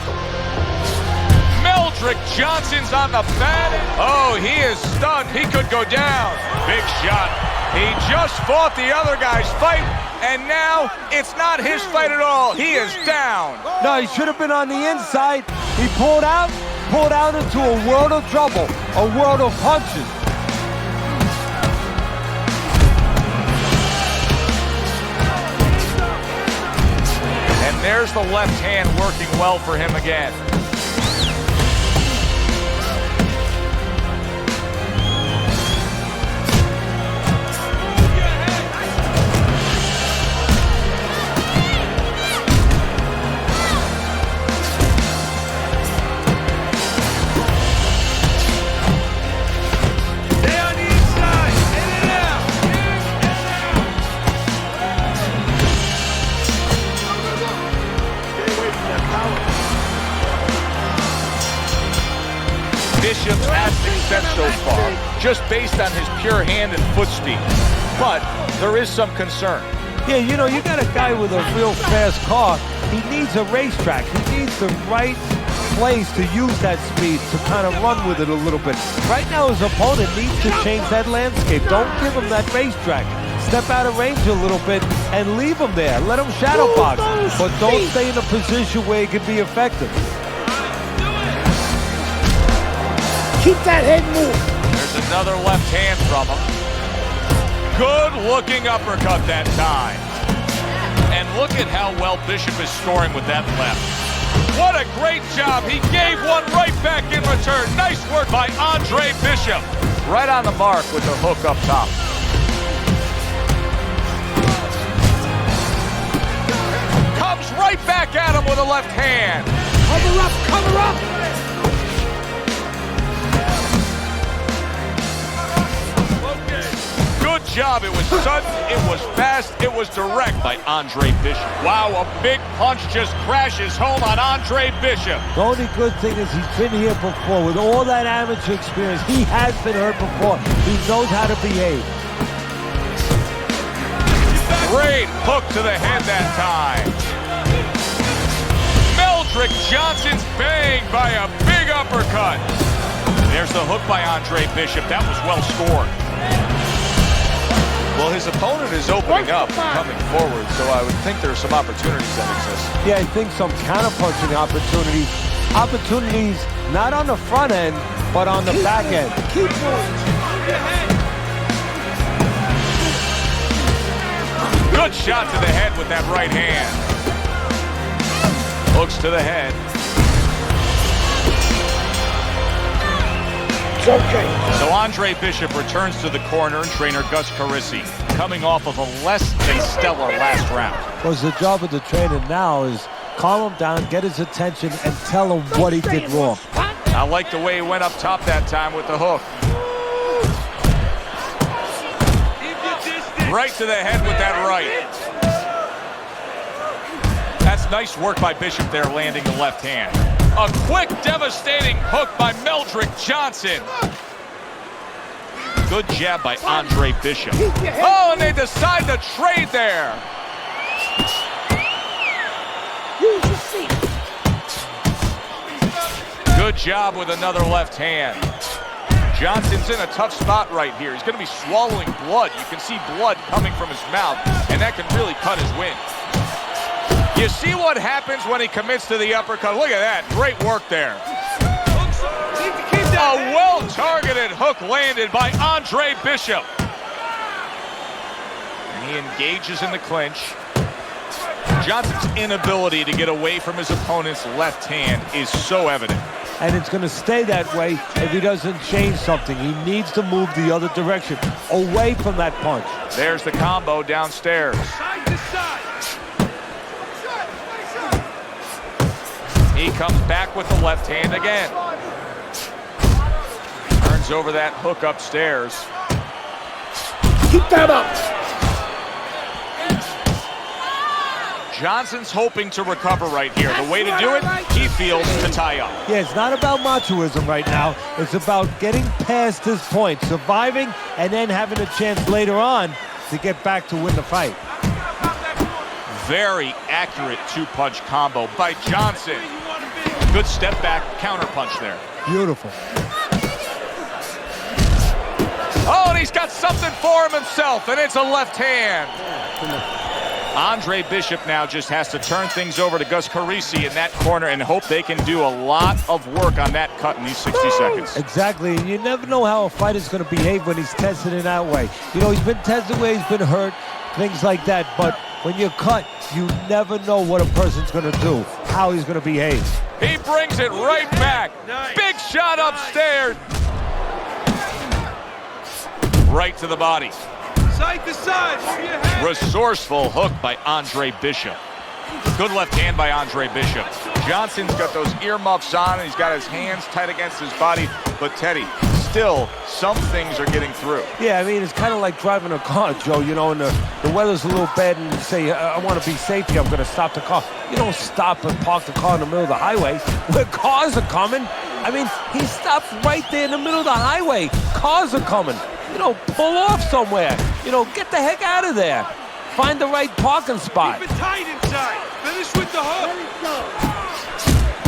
Meldrick Johnson's on the pad. Oh, he is stunned. He could go down. Big shot. He just fought the other guy's fight, and now it's not his fight at all. He is down. No, he should have been on the inside. He pulled out into a world of trouble, a world of punches. And there's the left hand working well for him again. Bishop's had success so far, just based on his pure hand and foot speed. But there is some concern. Yeah, you know, you got a guy with a real fast car. He needs a racetrack. He needs the right place to use that speed to kind of run with it a little bit. Right now, his opponent needs to change that landscape. Don't give him that racetrack. Step out of range a little bit and leave him there. Let him shadow box, but don't stay in a position where he can be effective. Keep that head moving. There's another left hand from him. Good looking uppercut that time. And look at how well Bishop is scoring with that left. What a great job. He gave one right back in return. Nice work by Andre Bishop. Right on the mark with the hook up top. Comes right back at him with a left hand. Cover up, cover up. Good job. It was sudden, it was fast, it was direct by Andre Bishop. Wow, a big punch just crashes home on Andre Bishop. The only good thing is he's been here before. With all that amateur experience, he has been hurt before. He knows how to behave. Great hook to the head that time. Meldrick Johnson's banged by a big uppercut. There's the hook by Andre Bishop. That was well scored. Well, his opponent is opening up and coming forward, so I would think there are some opportunities that exist. Yeah, I think some counter-punching opportunities. Opportunities not on the front end, but on the back end. Keep moving. Good shot to the head with that right hand. Hooks to the head. It's okay. So Andre Bishop returns to the corner, and trainer Gus Carisi coming off of a less than stellar last round. Because the job of the trainer now is calm him down, get his attention, and tell him what he did wrong. I like the way he went up top that time with the hook. Right to the head with that right. That's nice work by Bishop there, landing the left hand. A quick, devastating hook by Meldrick Johnson. Good jab by Andre Bishop. Oh, and they decide to trade there. Use your feet. Good job with another left hand. Johnson's in a tough spot right here. He's going to be swallowing blood. You can see blood coming from his mouth, and that can really cut his win. You see what happens when he commits to the uppercut? Look at that. Great work there. A well-targeted hook landed by Andre Bishop. And he engages in the clinch. Johnson's inability to get away from his opponent's left hand is so evident. And it's going to stay that way if he doesn't change something. He needs to move the other direction, away from that punch. There's the combo downstairs. He comes back with the left hand again. Turns over that hook upstairs. Keep that up. Johnson's hoping to recover right here. The way to do it, he feels, to tie up. Yeah, it's not about machoism right now. It's about getting past this point, surviving, and then having a chance later on to get back to win the fight. Very accurate two-punch combo by Johnson. Good step back counter punch there. Beautiful. Oh, and he's got something for himself, and it's a left hand. Andre Bishop now just has to turn things over to Gus Carisi in that corner and hope they can do a lot of work on that cut in these 60 seconds. Exactly. You never know how a fighter's going to behave when he's tested in that way. You know, he's been tested where he's been hurt, things like that. But when you're cut, you never know what a person's going to do, how he's going to behave. He brings it right back. Big shot upstairs. Right to the body. Side to side. Move your head. Resourceful hook by Andre Bishop. Good left hand by Andre Bishop. Johnson's got those earmuffs on, and he's got his hands tight against his body. But Teddy, still, some things are getting through. Yeah, I mean, it's kind of like driving a car, Joe, you know, and the weather's a little bad, and you say, I want to be safe here, I'm going to stop the car. You don't stop and park the car in the middle of the highway where cars are coming. I mean, he stopped right there in the middle of the highway. Cars are coming. You know, pull off somewhere. You know, get the heck out of there. Find the right parking spot. Keep it tight inside. Finish with the hook.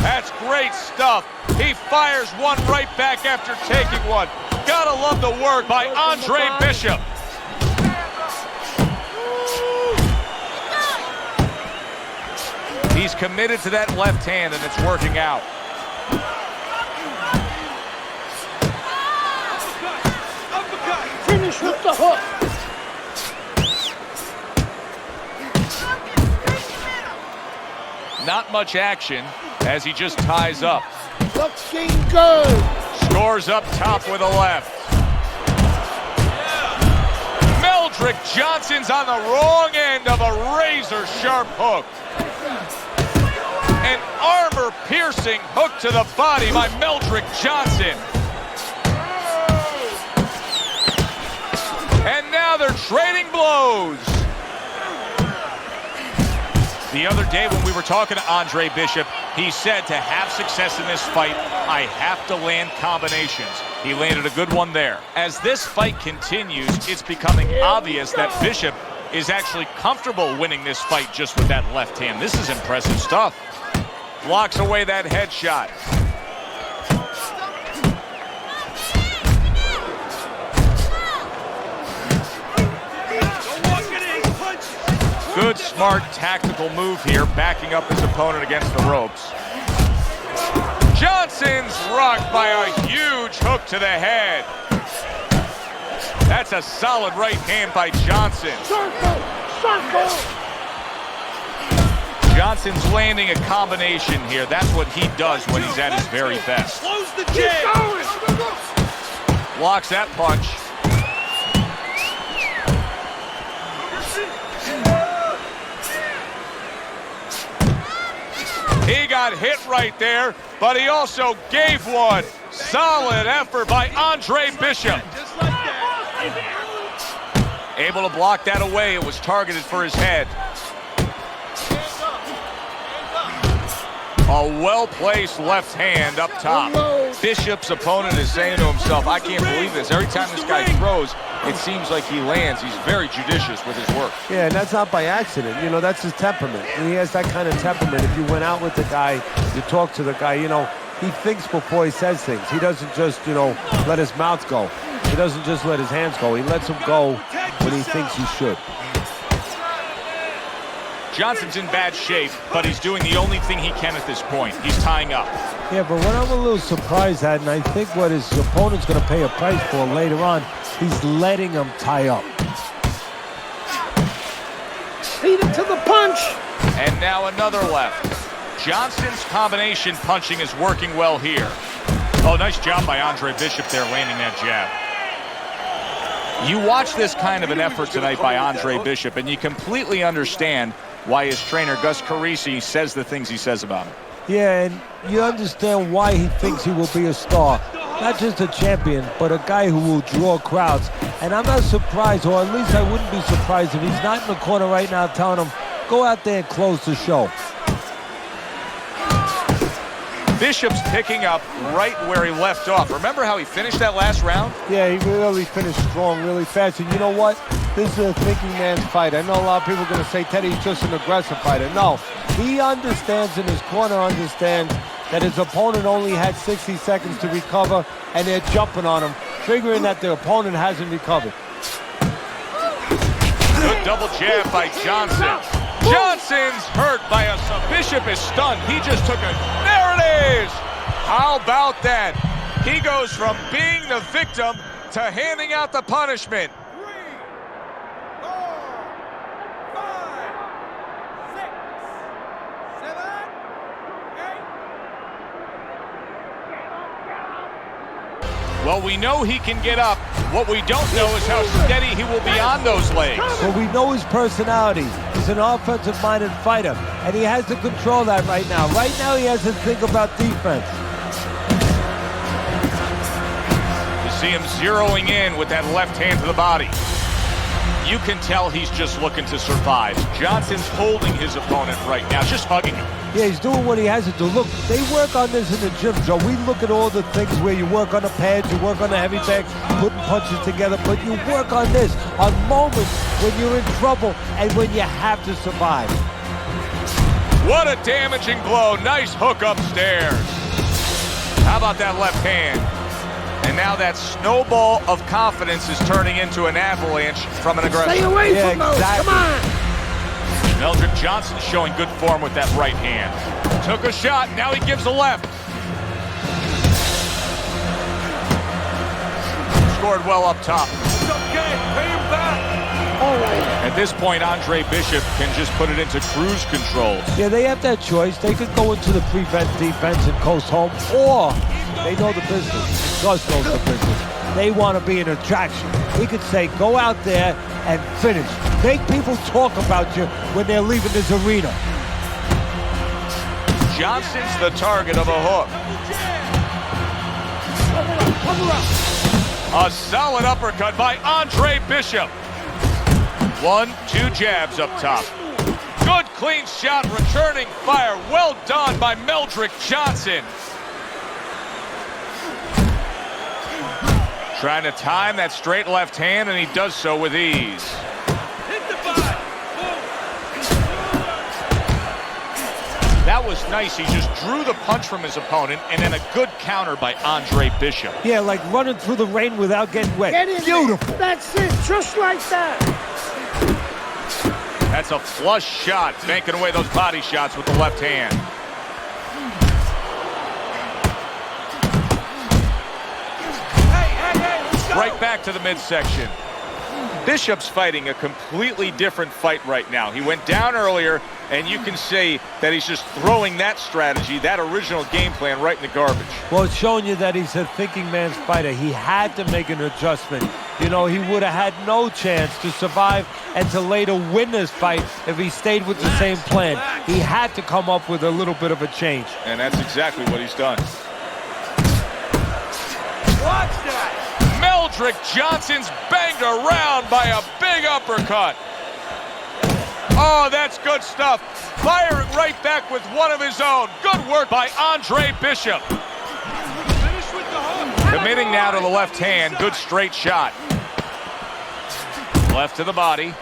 That's great stuff. He fires one right back after taking one. Gotta love the work by Andre Bishop. He's committed to that left hand, and it's working out. Finish with the hook. Not much action as he just ties up. Looking good. Scores up top with a left. Meldrick Johnson's on the wrong end of a razor-sharp hook. An armor-piercing hook to the body by Meldrick Johnson. And now they're trading blows. The other day when we were talking to Andre Bishop, he said to have success in this fight, I have to land combinations. He landed a good one there. As this fight continues, it's becoming obvious that Bishop is actually comfortable winning this fight just with that left hand. This is impressive stuff. Blocks away that headshot. Good, smart, tactical move here, backing up his opponent against the ropes. Johnson's rocked by a huge hook to the head. That's a solid right hand by Johnson. Johnson's landing a combination here. That's what he does when he's at his very best. Close the jab. Blocks that punch. He got hit right there, but he also gave one. Solid effort by Andre Bishop. Just like that. Able to block that away. It was targeted for his head. A well-placed left hand up top. Bishop's opponent is saying to himself, I can't believe this. Every time this guy throws, it seems like he lands. He's very judicious with his work. Yeah, and that's not by accident. You know, that's his temperament. He has that kind of temperament. If you went out with the guy, you talk to the guy, you know, he thinks before he says things. He doesn't just, you know, let his mouth go. He doesn't just let his hands go. He lets them go when he thinks he should. Johnson's in bad shape, but he's doing the only thing he can at this point. He's tying up. Yeah, but what I'm a little surprised at, and I think what his opponent's going to pay a price for later on, he's letting him tie up. Feed him to the punch. And now another left. Johnson's combination punching is working well here. Oh, nice job by Andre Bishop there landing that jab. You watch this kind of an effort tonight by Andre Bishop, and you completely understand why his trainer, Gus Carisi, says the things he says about him. Yeah, and you understand why he thinks he will be a star. Not just a champion, but a guy who will draw crowds. And I'm not surprised, or at least I wouldn't be surprised if he's not in the corner right now telling him, Go out there and close the show. Bishop's picking up right where he left off. Remember how he finished that last round? Yeah, he really finished strong, really fast. And you know what? This is a thinking man's fight. I know a lot of people are going to say Teddy's just an aggressive fighter. No, he understands, and his corner understands that his opponent only had 60 seconds to recover, and they're jumping on him, figuring that the opponent hasn't recovered. Good double jab by Johnson. Johnson's hurt by a sub. Bishop is stunned. He just took a... There it is! How about that? He goes from being the victim to handing out the punishment. 3, 4, 5, 6, 7, 8. Well, we know he can get up. What we don't know is how steady he will be on those legs. Well, we know his personality. He's an offensive-minded fighter, and he has to control that right now. Right now, he has to think about defense. You see him zeroing in with that left hand to the body. You can tell he's just looking to survive. Johnson's holding his opponent right now, just hugging him. Yeah, he's doing what he has to do. Look, they work on this in the gym, Joe. We look at all the things where you work on the pads, you work on the heavy bags, putting punches together, but you work on this on moments when you're in trouble and when you have to survive. What a damaging blow. Nice hook upstairs. How about that left hand? And now that snowball of confidence is turning into an avalanche from an aggressor. Stay away from those. Exactly. Come on. Meldrick Johnson showing good form with that right hand. Took a shot, now he gives a left. Scored well up top. It's okay. Pay him back. All right. At this point, Andre Bishop can just put it into cruise control. Yeah, they have that choice. They could go into the prevent defense and coast home, or they know the business. Gus knows the business. They want to be an attraction. He could say, go out there and finish. Make people talk about you when they're leaving this arena. Johnson's the target of a hook. A solid uppercut by Andre Bishop. 1-2 jabs up top. Good clean shot, returning fire. Well done by Meldrick Johnson. Trying to time that straight left hand, and he does so with ease. That was nice. He just drew the punch from his opponent, and then a good counter by Andre Bishop. Yeah, like running through the rain without getting wet. Get in Beautiful. there. That's it. Just like that. That's a flush shot, banking away those body shots with the left hand. Right back to the midsection. Bishop's fighting a completely different fight right now. He went down earlier, and you can see that he's just throwing that strategy, that original game plan, right in the garbage. Well, it's showing you that he's a thinking man's fighter. He had to make an adjustment. You know, he would have had no chance to survive and to later win this fight if he stayed with the same plan. He had to come up with a little bit of a change. And that's exactly what he's done. Watch that. Meldrick Johnson's banged around by a big uppercut. Oh, that's good stuff. Firing right back with one of his own. Good work by Andre Bishop. Finish with the hook. Committing now to the left hand. Good straight shot. Left to the body.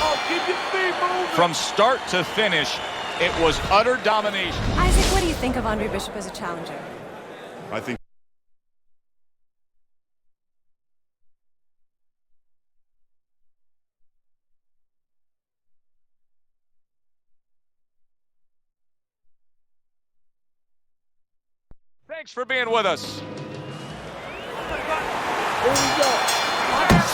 Oh, keep your feet moving. From start to finish, it was utter domination. Isaac, what do you think of Andre Bishop as a challenger? I think Thanks for being with us. Here we go.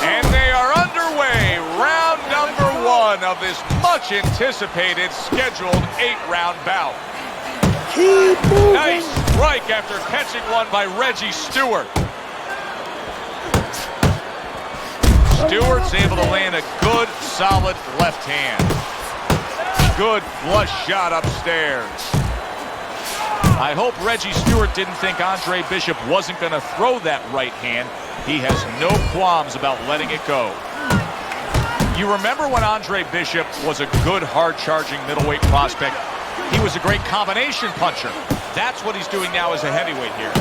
And they are underway. Round number 1 of this much anticipated scheduled 8-round bout. Keep moving. Nice strike after catching one by Reggie Stewart. Stewart's able to land a good, solid left hand. Good flush shot upstairs. I hope Reggie Stewart didn't think Andre Bishop wasn't going to throw that right hand. He has no qualms about letting it go. You remember when Andre Bishop was a good, hard-charging middleweight prospect? He was a great combination puncher. That's what he's doing now as a heavyweight here.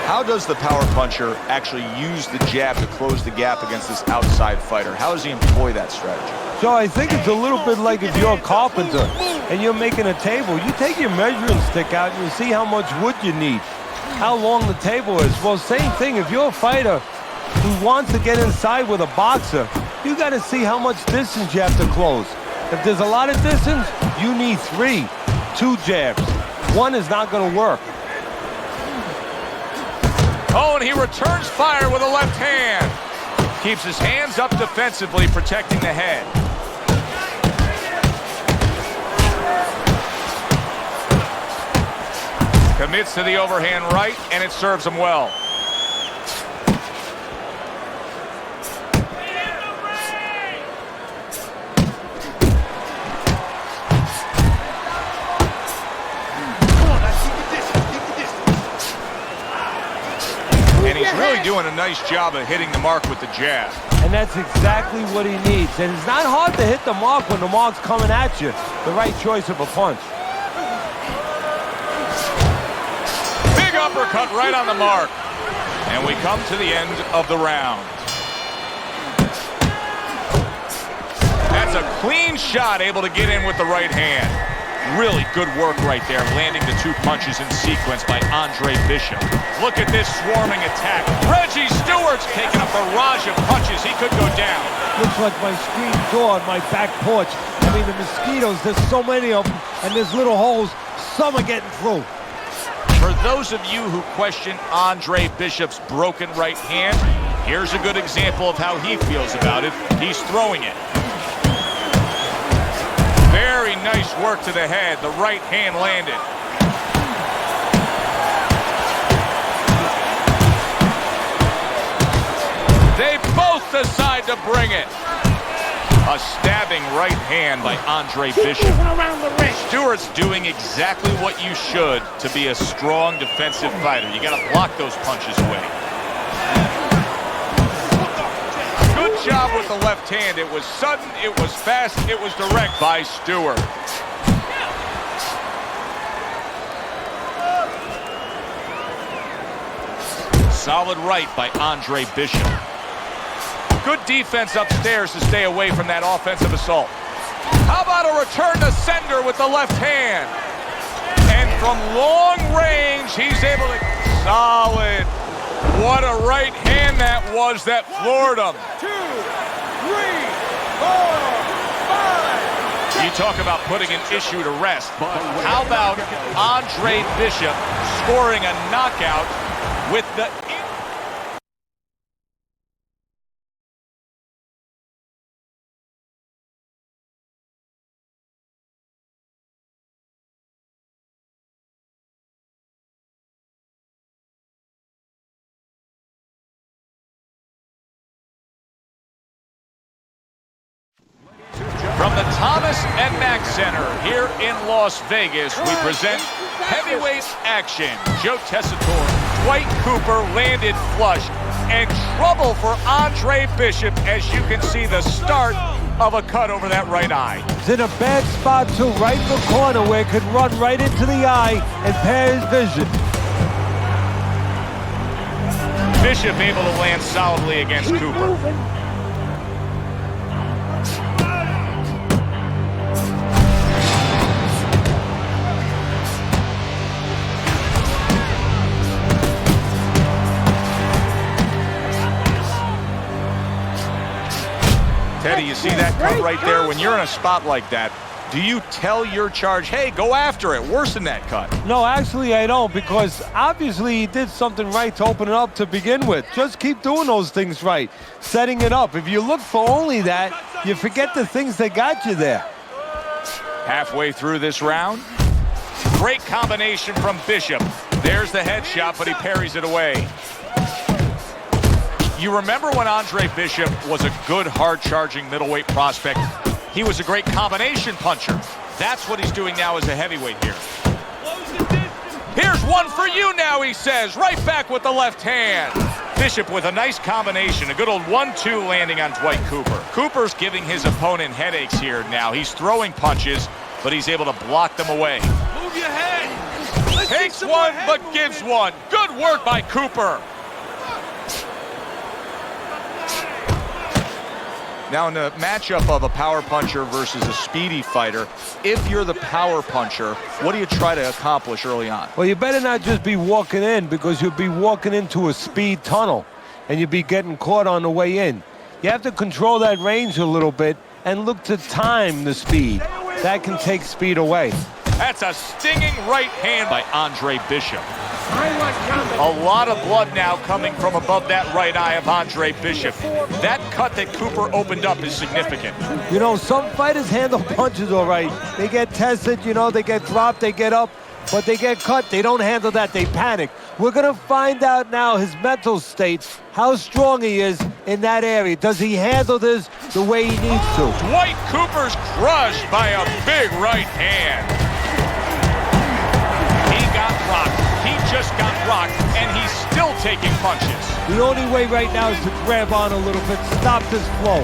How does the power puncher actually use the jab to close the gap against this outside fighter? How does he employ that strategy? So I think it's a little bit like if you're a carpenter and you're making a table. You take your measuring stick out and you see how much wood you need, how long the table is. Well, same thing. If you're a fighter who wants to get inside with a boxer, you got to see how much distance you have to close. If there's a lot of distance, you need 3, 2 jabs. One is not going to work. Oh, and he returns fire with a left hand. Keeps his hands up defensively, protecting the head. Commits to the overhand right, and it serves him well. And he's really doing a nice job of hitting the mark with the jab. And that's exactly what he needs. And it's not hard to hit the mark when the mark's coming at you. The right choice of a punch. Big uppercut right on the mark. And we come to the end of the round. That's a clean shot, able to get in with the right hand. Really good work right there, landing the 2 punches in sequence by Andre Bishop. Look at this swarming attack. Reggie Stewart's taking a barrage of punches. He could go down. Looks like my screen door on my back porch. I mean, the mosquitoes, there's so many of them, and there's little holes. Some are getting through. For those of you who question Andre Bishop's broken right hand, here's a good example of how he feels about it. He's throwing it. Very nice work to the head. The right hand landed. They both decide to bring it. A stabbing right hand by Andre Bishop. Stewart's doing exactly what you should to be a strong defensive fighter. You got to block those punches away. Good job with the left hand. It was sudden, it was fast, it was direct by Stewart. Solid right by Andre Bishop. Good defense upstairs to stay away from that offensive assault. How about a return to sender with the left hand? And from long range, he's able to... Solid. What a right hand that was that floored him. 2, 3, 4, 5. You talk about putting an issue to rest. How about Andre Bishop scoring a knockout with the... From the Thomas and Mack Center here in Las Vegas, we present heavyweight action. Joe Tessitore, Dwight Cooper landed flush, and trouble for Andre Bishop as you can see the start of a cut over that right eye. He's in a bad spot too, right in the corner where it could run right into the eye and impair his vision. Bishop able to land solidly against Cooper. Teddy, you see that cut right there? When you're in a spot like that, do you tell your charge, hey, go after it, worsen that cut? No, actually I don't, because obviously he did something right to open it up to begin with. Just keep doing those things right, setting it up. If you look for only that, you forget the things that got you there. Halfway through this round, great combination from Bishop. There's the headshot, but he parries it away. You remember when Andre Bishop was a good, hard-charging middleweight prospect? He was a great combination puncher. That's what he's doing now as a heavyweight here. Here's one for you now, he says. Right back with the left hand. Bishop with a nice combination, a good old 1-2 landing on Dwight Cooper. Cooper's giving his opponent headaches here now. He's throwing punches, but he's able to block them away. Move your head. Let's Takes see some more one, head but movement. gives one. Good work by Cooper. Now in the matchup of a power puncher versus a speedy fighter, if you're the power puncher, what do you try to accomplish early on? Well, you better not just be walking in, because you'll be walking into a speed tunnel and you'll be getting caught on the way in. You have to control that range a little bit and look to time the speed. That can take speed away. That's a stinging right hand by Andre Bishop. I like comedy. A lot of blood now coming from above that right eye of Andre Bishop. That cut that Cooper opened up is significant. You know, some fighters handle punches all right. They get tested, you know, they get dropped, they get up, but they get cut. They don't handle that. They panic. We're going to find out now his mental state, how strong he is in that area. Does he handle this the way he needs to? Dwight Cooper's crushed by a big right hand. He got rocked. He just got rocked, and he's still taking punches. The only way right now is to grab on a little bit, stop this flow.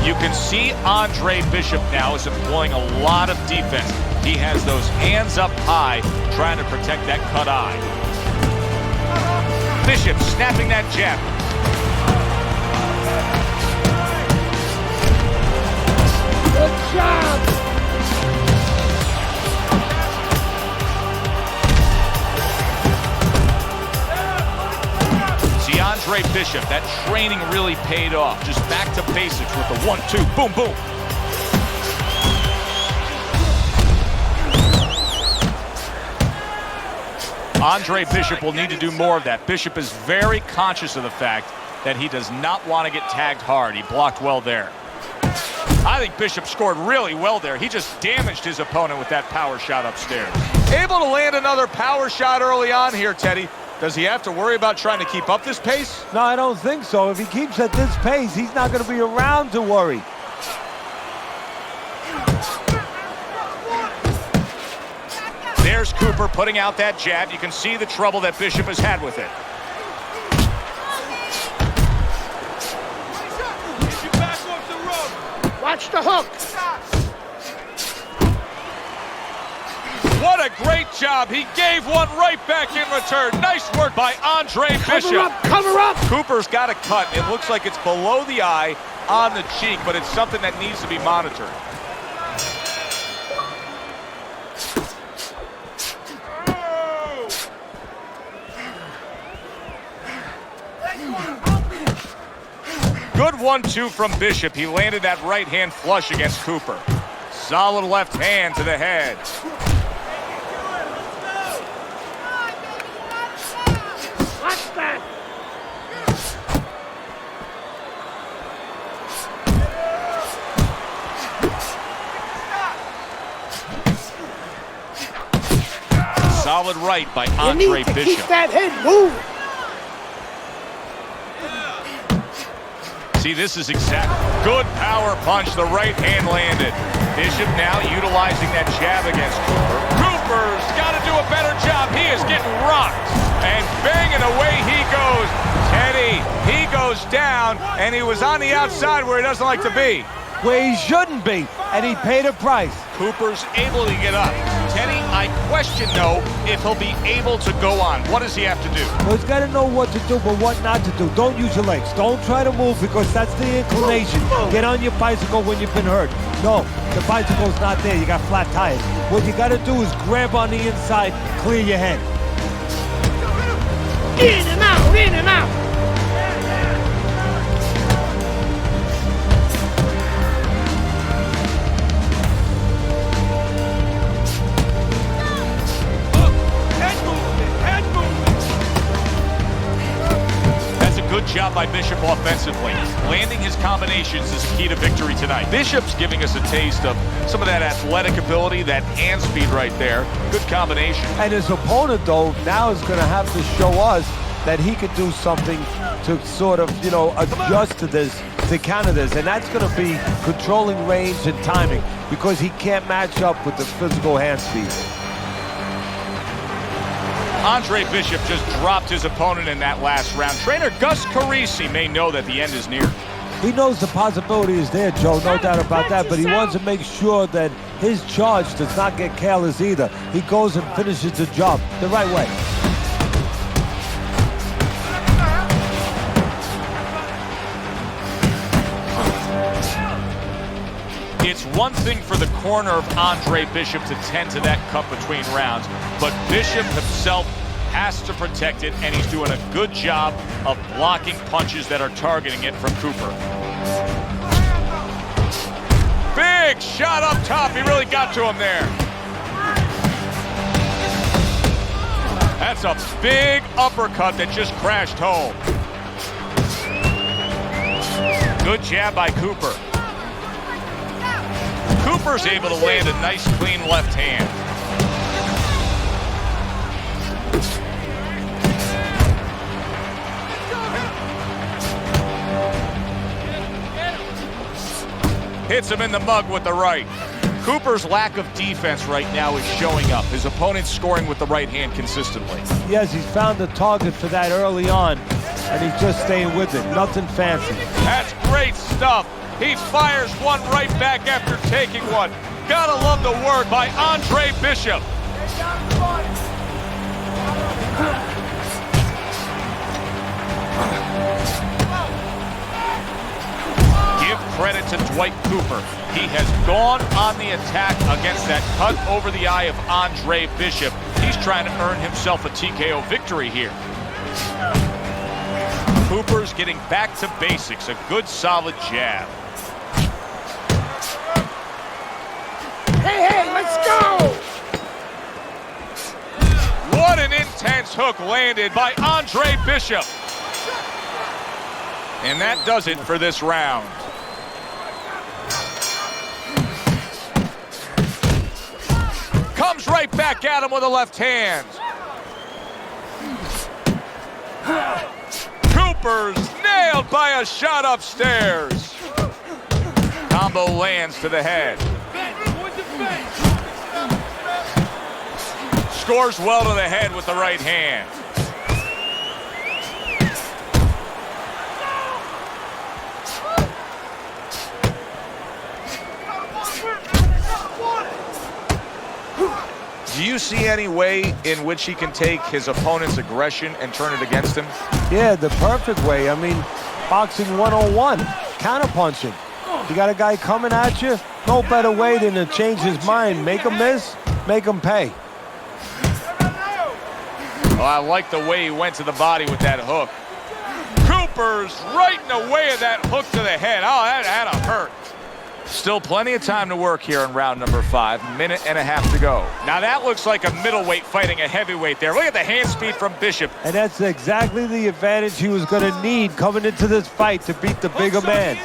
You can see Andre Bishop now is employing a lot of defense. He has those hands up high, trying to protect that cut eye. Bishop snapping that jab. Good job. See, Andre Bishop, that training really paid off. Just back to basics with the 1-2, boom, boom. Andre Bishop will need to do more of that. Bishop is very conscious of the fact that he does not want to get tagged hard. He blocked well there. I think Bishop scored really well there. He just damaged his opponent with that power shot upstairs. Able to land another power shot early on here, Teddy. Does he have to worry about trying to keep up this pace? No, I don't think so. If he keeps at this pace, he's not going to be around to worry. There's Cooper putting out that jab. You can see the trouble that Bishop has had with it. Get your back off the rope. Watch the hook. What a great job. He gave one right back in return. Nice work by Andre Bishop. Cover up, cover up. Cooper's got a cut. It looks like it's below the eye on the cheek, but it's something that needs to be monitored. Good 1-2 from Bishop. He landed that right hand flush against Cooper. Solid left hand to the head. Watch that. Solid right by You Andre need to Bishop. keep that head moving. See, this is exact. Good power punch. The right hand landed. Bishop now utilizing that jab against Cooper. Cooper's got to do a better job. He is getting rocked. And banging away he goes. Teddy, he goes down, and he was on the outside where he doesn't like to be. Where he shouldn't be, and he paid a price. Cooper's able to get up. Teddy, I question, though, if he'll be able to go on. What does he have to do? Well, he's got to know what to do, but what not to do. Don't use your legs. Don't try to move, because that's the inclination. Get on your bicycle when you've been hurt. No, the bicycle's not there. You got flat tires. What you got to do is grab on the inside, clear your head. In and out, in and out. Head movement. That's a good job by Bishop offensively. Landing his combinations is key to victory tonight. Bishop's giving us a taste of some of that athletic ability, that hand speed right there. Good combination. And his opponent, though, now is going to have to show us that he could do something to sort of, you know, adjust to this, to counter this, and that's going to be controlling range and timing, because he can't match up with the physical hand speed. Andre Bishop just dropped his opponent in that last round. Trainer Gus Carisi may know that the end is near. He knows the possibility is there, Joe, no doubt about that, but he wants to make sure that his charge does not get careless either. He goes and finishes the job the right way. It's one thing for the corner of Andre Bishop to tend to that cut between rounds, but Bishop himself has to protect it, and he's doing a good job of blocking punches that are targeting it from Cooper. Big shot up top. He really got to him there. That's a big uppercut that just crashed home. Good jab by Cooper. Cooper's able to land a nice, clean left hand. Hits him in the mug with the right. Cooper's lack of defense right now is showing up. His opponent's scoring with the right hand consistently. Yes, he's found the target for that early on, and he's just staying with it. Nothing fancy. That's great stuff. He fires one right back after taking one. Gotta love the work by Andre Bishop. Give credit to Dwight Cooper. He has gone on the attack against that cut over the eye of Andre Bishop. He's trying to earn himself a TKO victory here. Cooper's getting back to basics. A good, solid jab. Hey, let's go! What an intense hook landed by Andre Bishop. And that does it for this round. Comes right back at him with a left hand. Cooper's nailed by a shot upstairs. Combo lands to the head. Scores well to the head with the right hand. Do you see any way in which he can take his opponent's aggression and turn it against him? Yeah, the perfect way. I mean, boxing 101, counterpunching. You got a guy coming at you, no better way than to change his mind. Make him miss, make him pay. Oh, I like the way he went to the body with that hook. Cooper's right in the way of that hook to the head. Oh, that had to hurt. Still plenty of time to work here in round number 5. Minute and a half to go. Now that looks like a middleweight fighting a heavyweight there. Look at the hand speed from Bishop. And that's exactly the advantage he was going to need coming into this fight to beat the bigger man.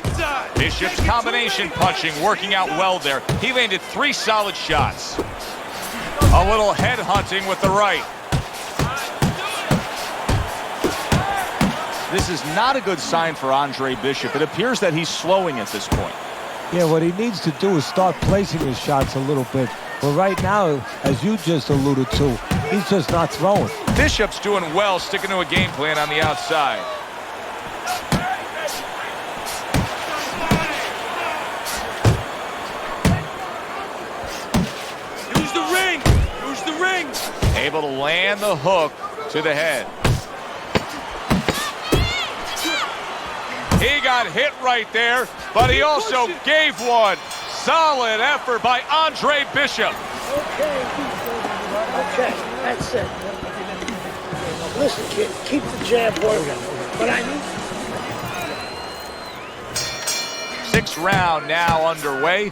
Bishop's combination punching working out well there. He landed 3 solid shots. A little head hunting with the right. This is not a good sign for Andre Bishop. It appears that he's slowing at this point. Yeah, what he needs to do is start placing his shots a little bit. But right now, as you just alluded to, he's just not throwing. Bishop's doing well, sticking to a game plan on the outside. Use the ring! Use the ring! Able to land the hook to the head. He got hit right there, but he also gave one. Solid effort by Andre Bishop. Okay, that's it. Listen, kid, keep the jab working. But I need... 6th round now underway.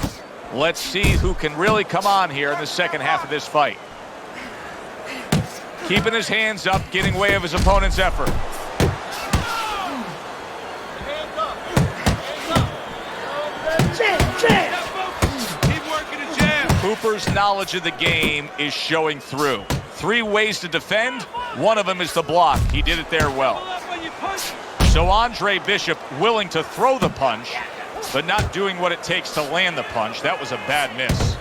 Let's see who can really come on here in the second half of this fight. Keeping his hands up, getting way of his opponent's effort. Cooper's knowledge of the game is showing through. 3 ways to defend. One of them is to block. He did it there well. So Andre Bishop willing to throw the punch, but not doing what it takes to land the punch. That was a bad miss.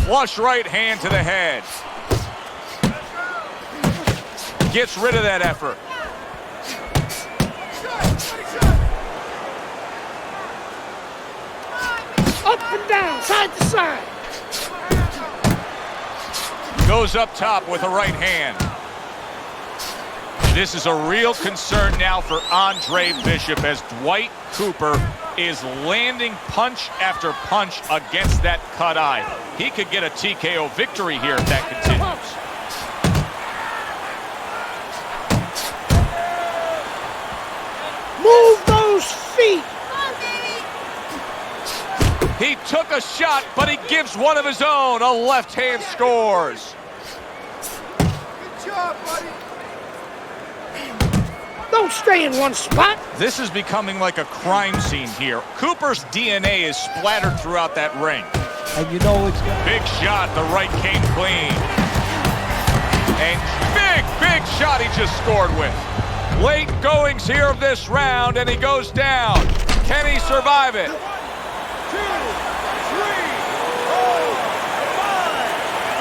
Flush right hand to the head. Gets rid of that effort. Up and down, side to side. Goes up top with a right hand. This is a real concern now for Andre Bishop as Dwight Cooper is landing punch after punch against that cut eye. He could get a TKO victory here if that continues. Move those feet. He took a shot, but he gives one of his own. A left hand scores. Good job, buddy. Don't stay in one spot. This is becoming like a crime scene here. Cooper's DNA is splattered throughout that ring. And you know it's good. Big shot, the right came clean. And big shot he just scored with. Late goings here of this round, and he goes down. Can he survive it? 2, 3, 4, 5.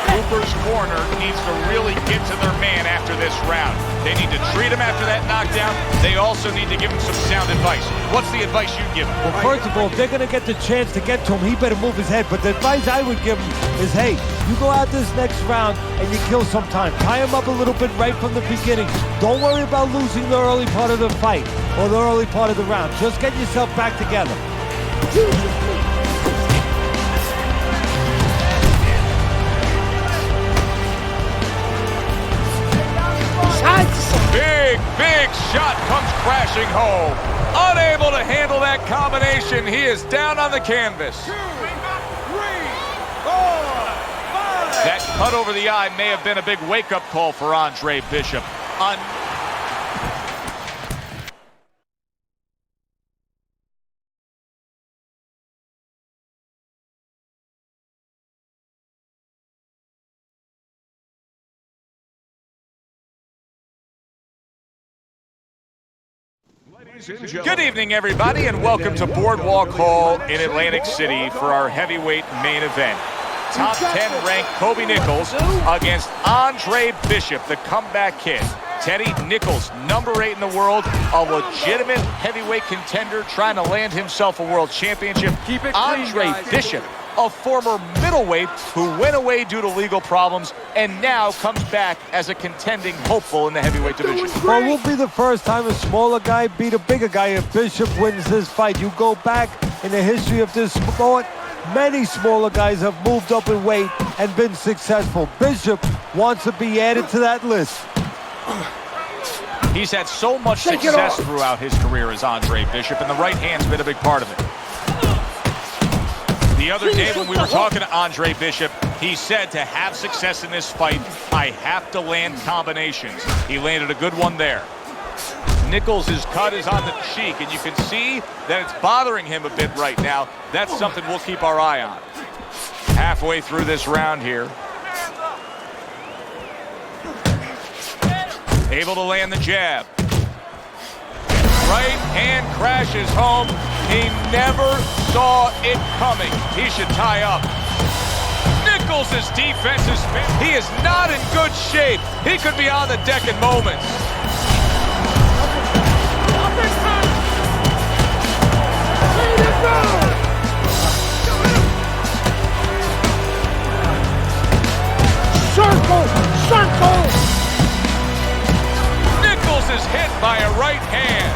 Cooper's corner needs to really get to their man after this round. They need to treat him after that knockdown. They also need to give him some sound advice. What's the advice you'd give him? Well, first of all, if they're going to get the chance to get to him, he better move his head. But the advice I would give him is, hey, you go out this next round and you kill some time. Tie him up a little bit right from the beginning. Don't worry about losing the early part of the fight or the early part of the round. Just get yourself back together. Big shot comes crashing home. Unable to handle that combination. He is down on the canvas. 2, 3, 4, 5. That cut over the eye may have been a big wake-up call for Andre Bishop. Good evening, everybody, and welcome to Boardwalk Hall in Atlantic City for our heavyweight main event. Top 10 ranked Kobe Nichols against Andre Bishop, the comeback kid. Teddy Nichols, number 8 in the world, a legitimate heavyweight contender trying to land himself a world championship. Keep it clean, Andre guys. Bishop, a former middleweight who went away due to legal problems and now comes back as a contending hopeful in the heavyweight division. Well, it will be the first time a smaller guy beat a bigger guy if Bishop wins this fight. You go back in the history of this sport, many smaller guys have moved up in weight and been successful. Bishop wants to be added to that list. He's had so much success throughout his career as Andre Bishop, and the right hand's been a big part of it. The other day when we were talking to Andre Bishop, he said to have success in this fight, I have to land combinations. He landed a good one there. Nichols' cut is on the cheek, and you can see that it's bothering him a bit right now. That's something we'll keep our eye on. Halfway through this round here. Able to land the jab. Right hand crashes home. He never saw it coming. He should tie up. Nichols' defense is fit. He is not in good shape. He could be on the deck in moments. Circle! Circle! Nichols is hit by a right hand.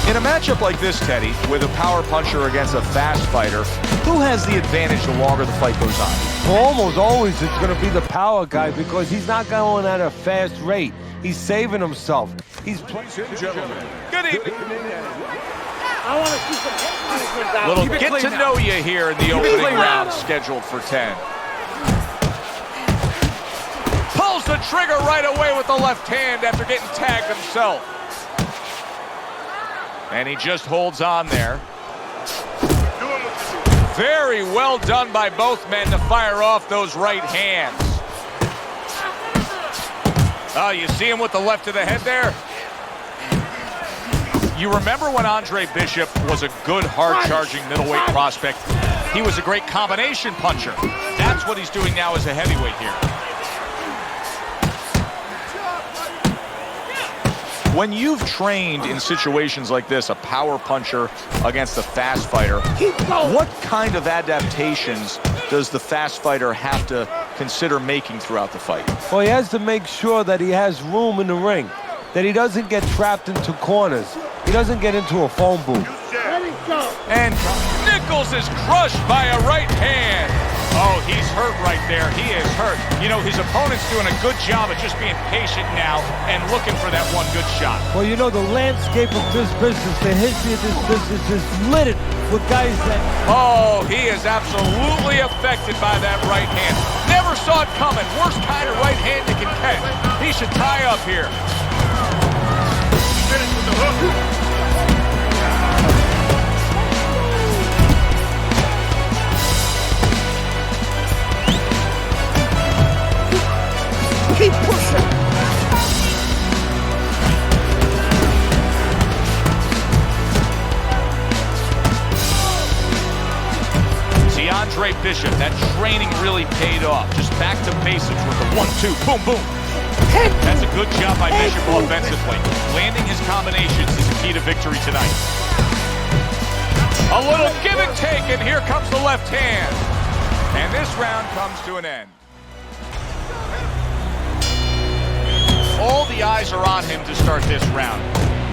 In a matchup like this, Teddy, with a power puncher against a fast fighter, who has the advantage the longer the fight goes on? Well, almost always it's going to be the power guy because he's not going at a fast rate. He's saving himself. He's playing. Good evening. I want to see some head movement out. Little Keep it get clean to now. know you here in the Keep it opening clean round, now. scheduled for 10. Pulls the trigger right away with the left hand after getting tagged himself. And he just holds on there. Very well done by both men to fire off those right hands. Oh, you see him with the left to the head there? You remember when Andre Bishop was a good, hard-charging middleweight prospect? He was a great combination puncher. That's what he's doing now as a heavyweight here. When you've trained in situations like this, a power puncher against a fast fighter, what kind of adaptations does the fast fighter have to consider making throughout the fight? Well, he has to make sure that he has room in the ring, that he doesn't get trapped into corners. He doesn't get into a phone booth. Let it go. And Nichols is crushed by a right hand. Oh, he's hurt right there. He is hurt. You know, his opponent's doing a good job of just being patient now and looking for that one good shot. Well, you know, the landscape of this business, the history of this business is littered with guys that... Oh, he is absolutely affected by that right hand. Never saw it coming. Worst kind of right hand you can catch. He should tie up here. Finish with the hook. Keep pushing. See, Andre Bishop, that training really paid off. Just back to basics with the 1-2, boom, boom. That's a good job by Bishop offensively. Landing his combinations is the key to victory tonight. A little give and take, and here comes the left hand. And this round comes to an end. All the eyes are on him to start this round.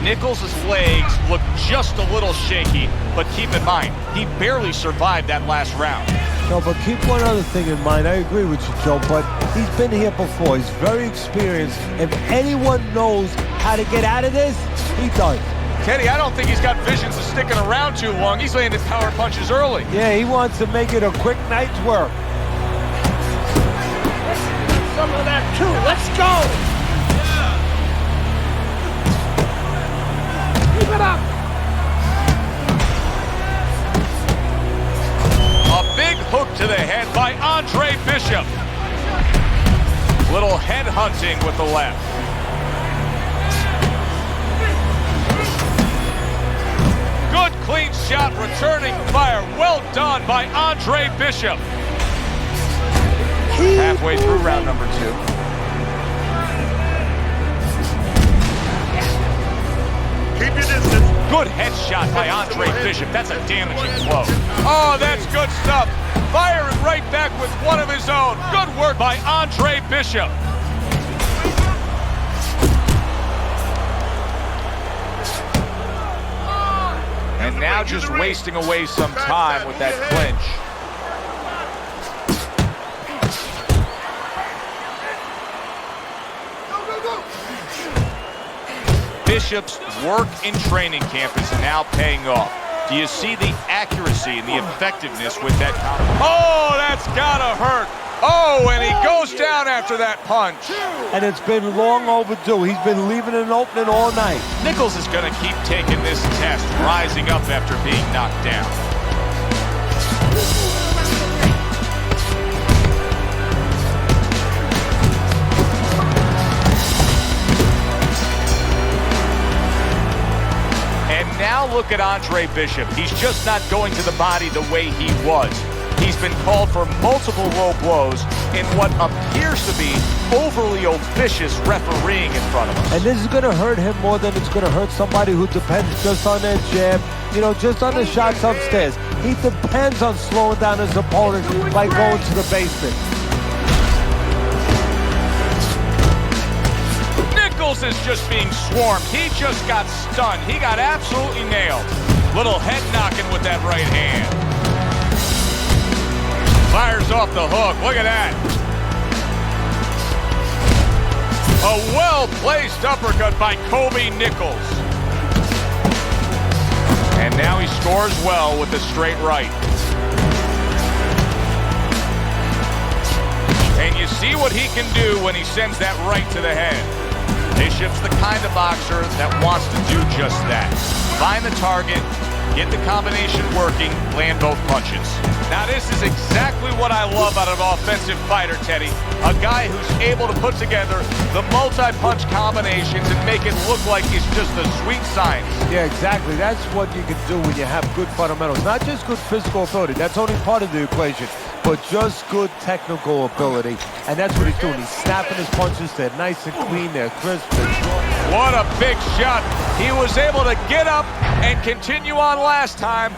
Nichols' legs look just a little shaky, but keep in mind, he barely survived that last round. No, but keep one other thing in mind. I agree with you, Joe, but he's been here before. He's very experienced. If anyone knows how to get out of this, he does. Teddy, I don't think he's got visions of sticking around too long. He's landing power punches early. Yeah, he wants to make it a quick night's work. Some of that too. Let's go. Keep it up. A big hook to the head by Andre Bishop. Little head hunting with the left. Good clean shot, returning fire. Well done by Andre Bishop. Halfway through round number 2. Keep your distance. Good headshot by Andre Bishop. That's a damaging blow. Oh, that's good stuff. Firing right back with one of his own. Good work by Andre Bishop. And now just wasting away some time with that clinch. Bishop's work in training camp is now paying off. Do you see the accuracy and the effectiveness with that combo? Oh, that's gotta hurt. Oh, and he goes down after that punch. And it's been long overdue. He's been leaving an opening all night. Nichols is gonna keep taking this test, rising up after being knocked down. Now look at Andre Bishop. He's just not going to the body the way he was. He's been called for multiple low blows in what appears to be overly vicious refereeing in front of us. And this is going to hurt him more than it's going to hurt somebody who depends just on their jab, you know, just on the shots upstairs. He depends on slowing down his opponent by going to the basement. Nichols is just being swarmed. He just got stunned. He got absolutely nailed. Little head knocking with that right hand. Fires off the hook. Look at that. A well-placed uppercut by Kobe Nichols. And Now he scores well with the straight right. And you see what he can do when he sends that right to the head. Bishop's the kind of boxer that wants to do just that. Find the target, get the combination working, land both punches. Now this is exactly what I love out of an offensive fighter, Teddy. A guy who's able to put together the multi-punch combinations and make it look like it's just a sweet science. Yeah, exactly. That's what you can do when you have good fundamentals. Not just good physical ability. That's only part of the equation. But just good technical ability. And that's what he's doing. He's snapping his punches. They're nice and clean. They're crisp. What a big shot. He was able to get up and continue on last time.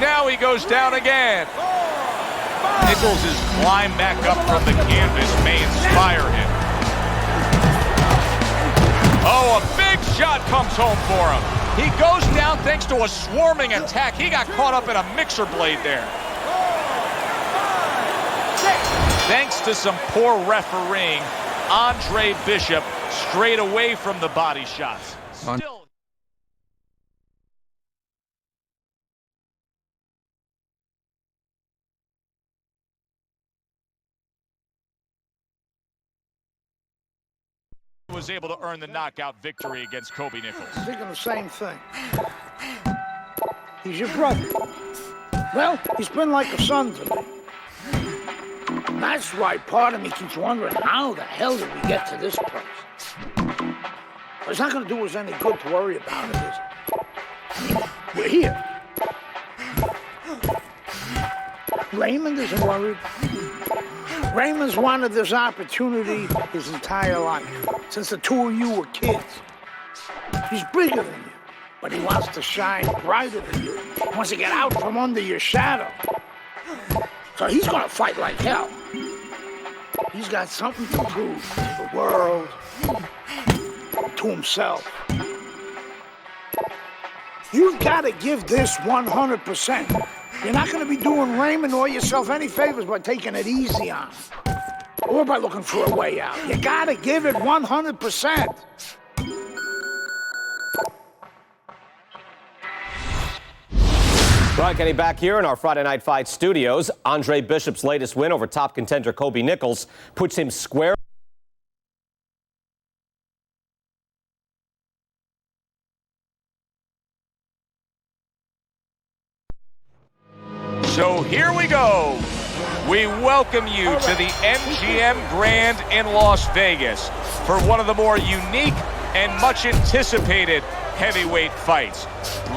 Now he goes down again. Nichols' climb back up from the canvas may inspire him. Oh, a big shot comes home for him. He goes down thanks to a swarming attack. He got caught up in a mixer blade there. Thanks to some poor refereeing, Andre Bishop strayed away from the body shots. Still. Was able to earn the knockout victory against Kobe Nichols. Thinking the same thing. He's your brother. Well, he's been like a son to me. That's why part of me keeps wondering how the hell did we get to this place? It's not going to do us any good to worry about it, is it? I mean, we're here. Raymond isn't worried. Raymond's wanted this opportunity his entire life, since the two of you were kids. He's bigger than you, but he wants to shine brighter than you. He wants to get out from under your shadow. So he's gonna fight like hell. He's got something to prove to the world, to himself. You've got to give this 100%. You're not going to be doing Raymond or yourself any favors by taking it easy on him, or by looking for a way out. You got to give it 100%. Right, getting back here in our Friday Night Fight studios, Andre Bishop's latest win over top contender Kobe Nichols puts him square. So here we go. We welcome you to the MGM Grand in Las Vegas for one of the more unique and much anticipated heavyweight fights.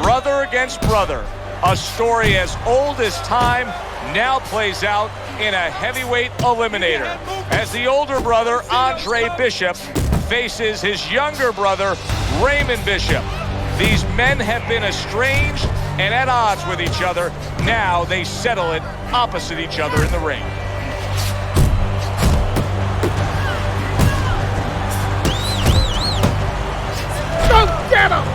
Brother against brother. A story as old as time now plays out in a heavyweight eliminator as the older brother, Andre Bishop, faces his younger brother, Raymond Bishop. These men have been estranged and at odds with each other. Now they settle it opposite each other in the ring. Go get him!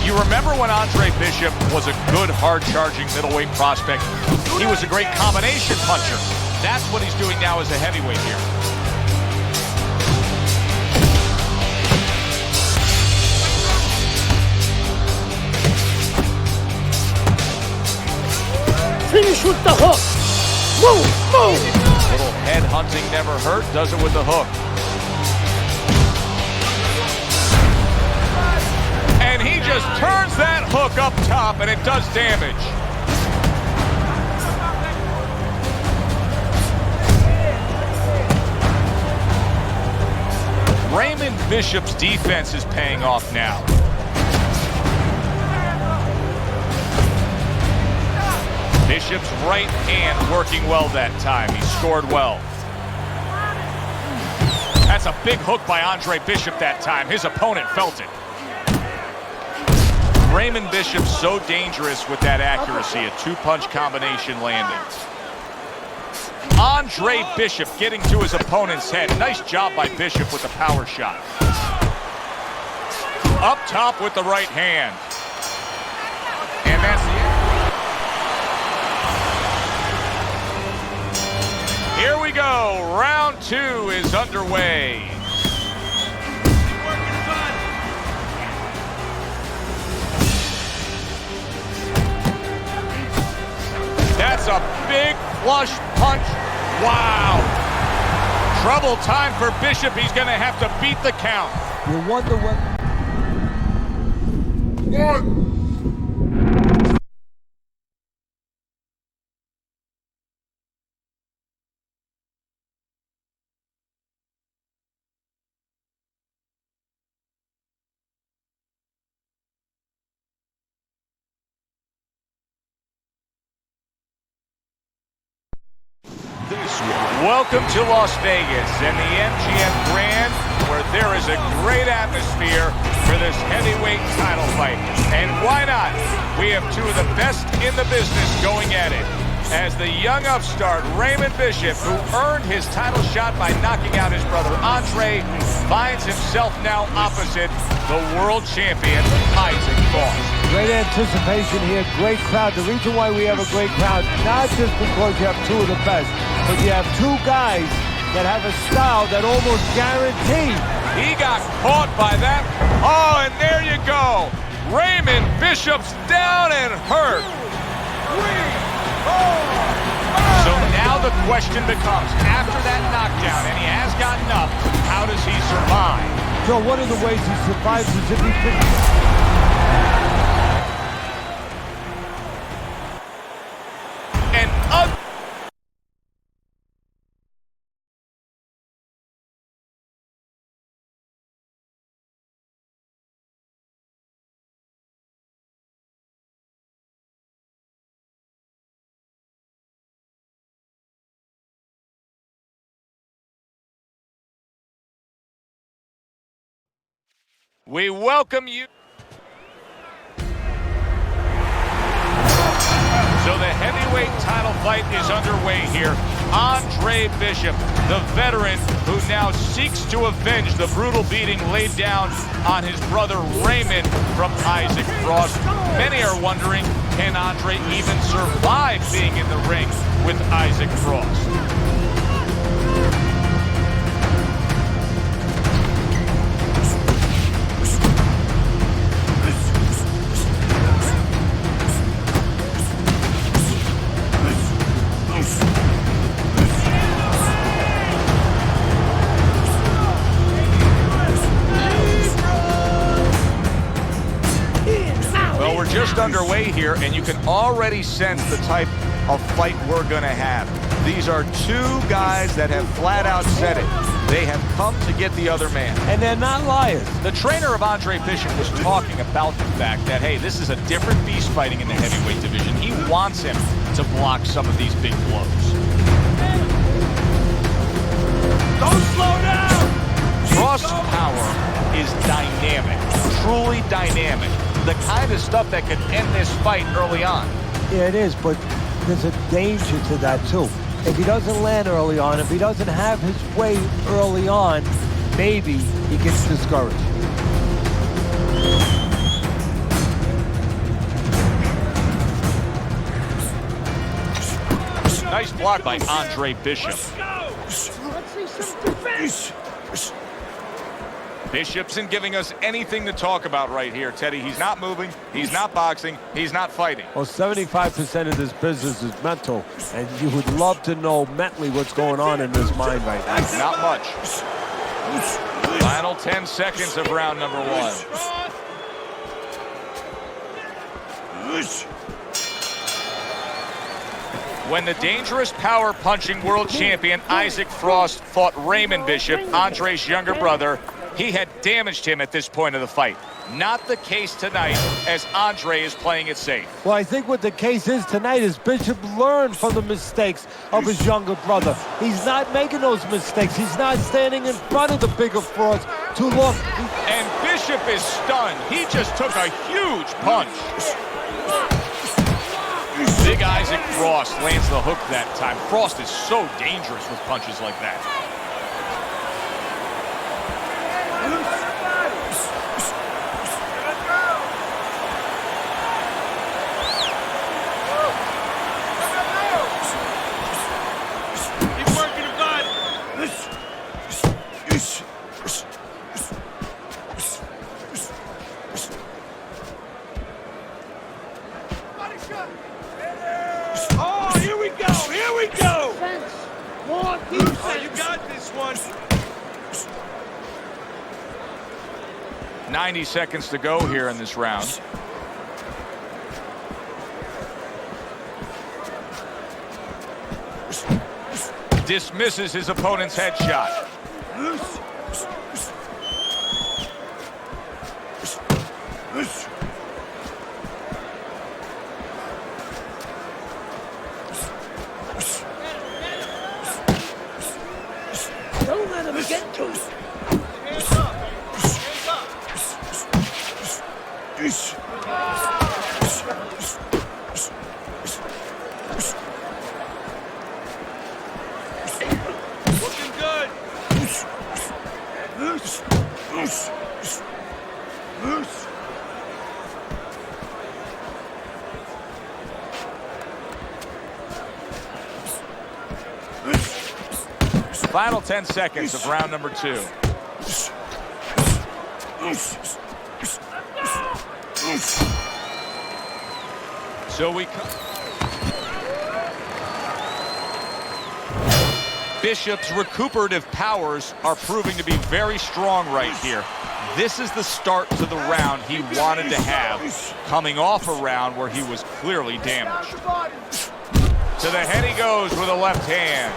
You remember when Andre Bishop was a good, hard-charging middleweight prospect? He was a great combination puncher. That's what he's doing now as a heavyweight here. Finish with the hook. Move, move. Little head hunting never hurt, does it with the hook. And he just turns that hook up top and it does damage. Raymond Bishop's defense is paying off now. Bishop's right hand working well that time. He scored well. That's a big hook by Andre Bishop that time. His opponent felt it. Raymond Bishop's so dangerous with that accuracy, a two-punch combination landing. Andre Bishop getting to his opponent's head. Nice job by Bishop with the power shot. Up top with the right hand. And that's the end. Here we go. Round 2 is underway. That's a big flush punch. Wow. Trouble time for Bishop. He's going to have to beat the count. You wonder what... Welcome to Las Vegas and the MGM Grand, where there is a great atmosphere for this heavyweight title fight. And why not? We have two of the best in the business going at it. As the young upstart, Raymond Bishop, who earned his title shot by knocking out his brother Andre, finds himself now opposite the world champion, Isaac Frost. Great anticipation here, great crowd. The reason why we have a great crowd, not just because you have two of the best, but you have two guys that have a style that almost guarantee. He got caught by that. Oh, and there you go. Raymond Bishop's down and hurt. 3, 4, 5. So now the question becomes, after that knockdown, and he has gotten up, how does he survive? So one of the ways he survives is if he can... We welcome you. So the heavyweight title fight is underway here. Andre Bishop, the veteran who now seeks to avenge the brutal beating laid down on his brother Raymond from Isaac Frost. Many are wondering, can Andre even survive being in the ring with Isaac Frost? Just underway here, and you can already sense the type of fight we're going to have. These are two guys that have flat out said it. They have come to get the other man. And they're not liars. The trainer of Andre Bishop was talking about the fact that, hey, this is a different beast fighting in the heavyweight division. He wants him to block some of these big blows. Don't slow down! Frost's power is dynamic, truly dynamic. The kind of stuff that could end this fight early on. Yeah, it is, but there's a danger to that, too. If he doesn't land early on, if he doesn't have his way early on, maybe he gets discouraged. Nice block by Andre Bishop. Let's see some defense. Bishop isn't giving us anything to talk about right here, Teddy. He's not moving, he's not boxing, he's not fighting. Well, 75% of this business is mental, and you would love to know mentally what's going on in his mind right now. Not much. Final 10 seconds of round number 1. When the dangerous power punching world champion Isaac Frost fought Raymond Bishop, Andre's younger brother, he had damaged him at this point of the fight. Not the case tonight, as Andre is playing it safe. Well, I think what the case is tonight is Bishop learned from the mistakes of his younger brother. He's not making those mistakes. He's not standing in front of the bigger Frost too long. And Bishop is stunned. He just took a huge punch. Big Isaac Frost lands the hook that time. Frost is so dangerous with punches like that. one. 90 seconds to go here in this round. Dismisses his opponent's headshot. Don't let him get to you. Looking good. Final 10 seconds of round number 2. So we come. Bishop's recuperative powers are proving to be very strong right here. This is the start to the round he wanted to have, coming off a round where he was clearly damaged. To the head he goes with a left hand.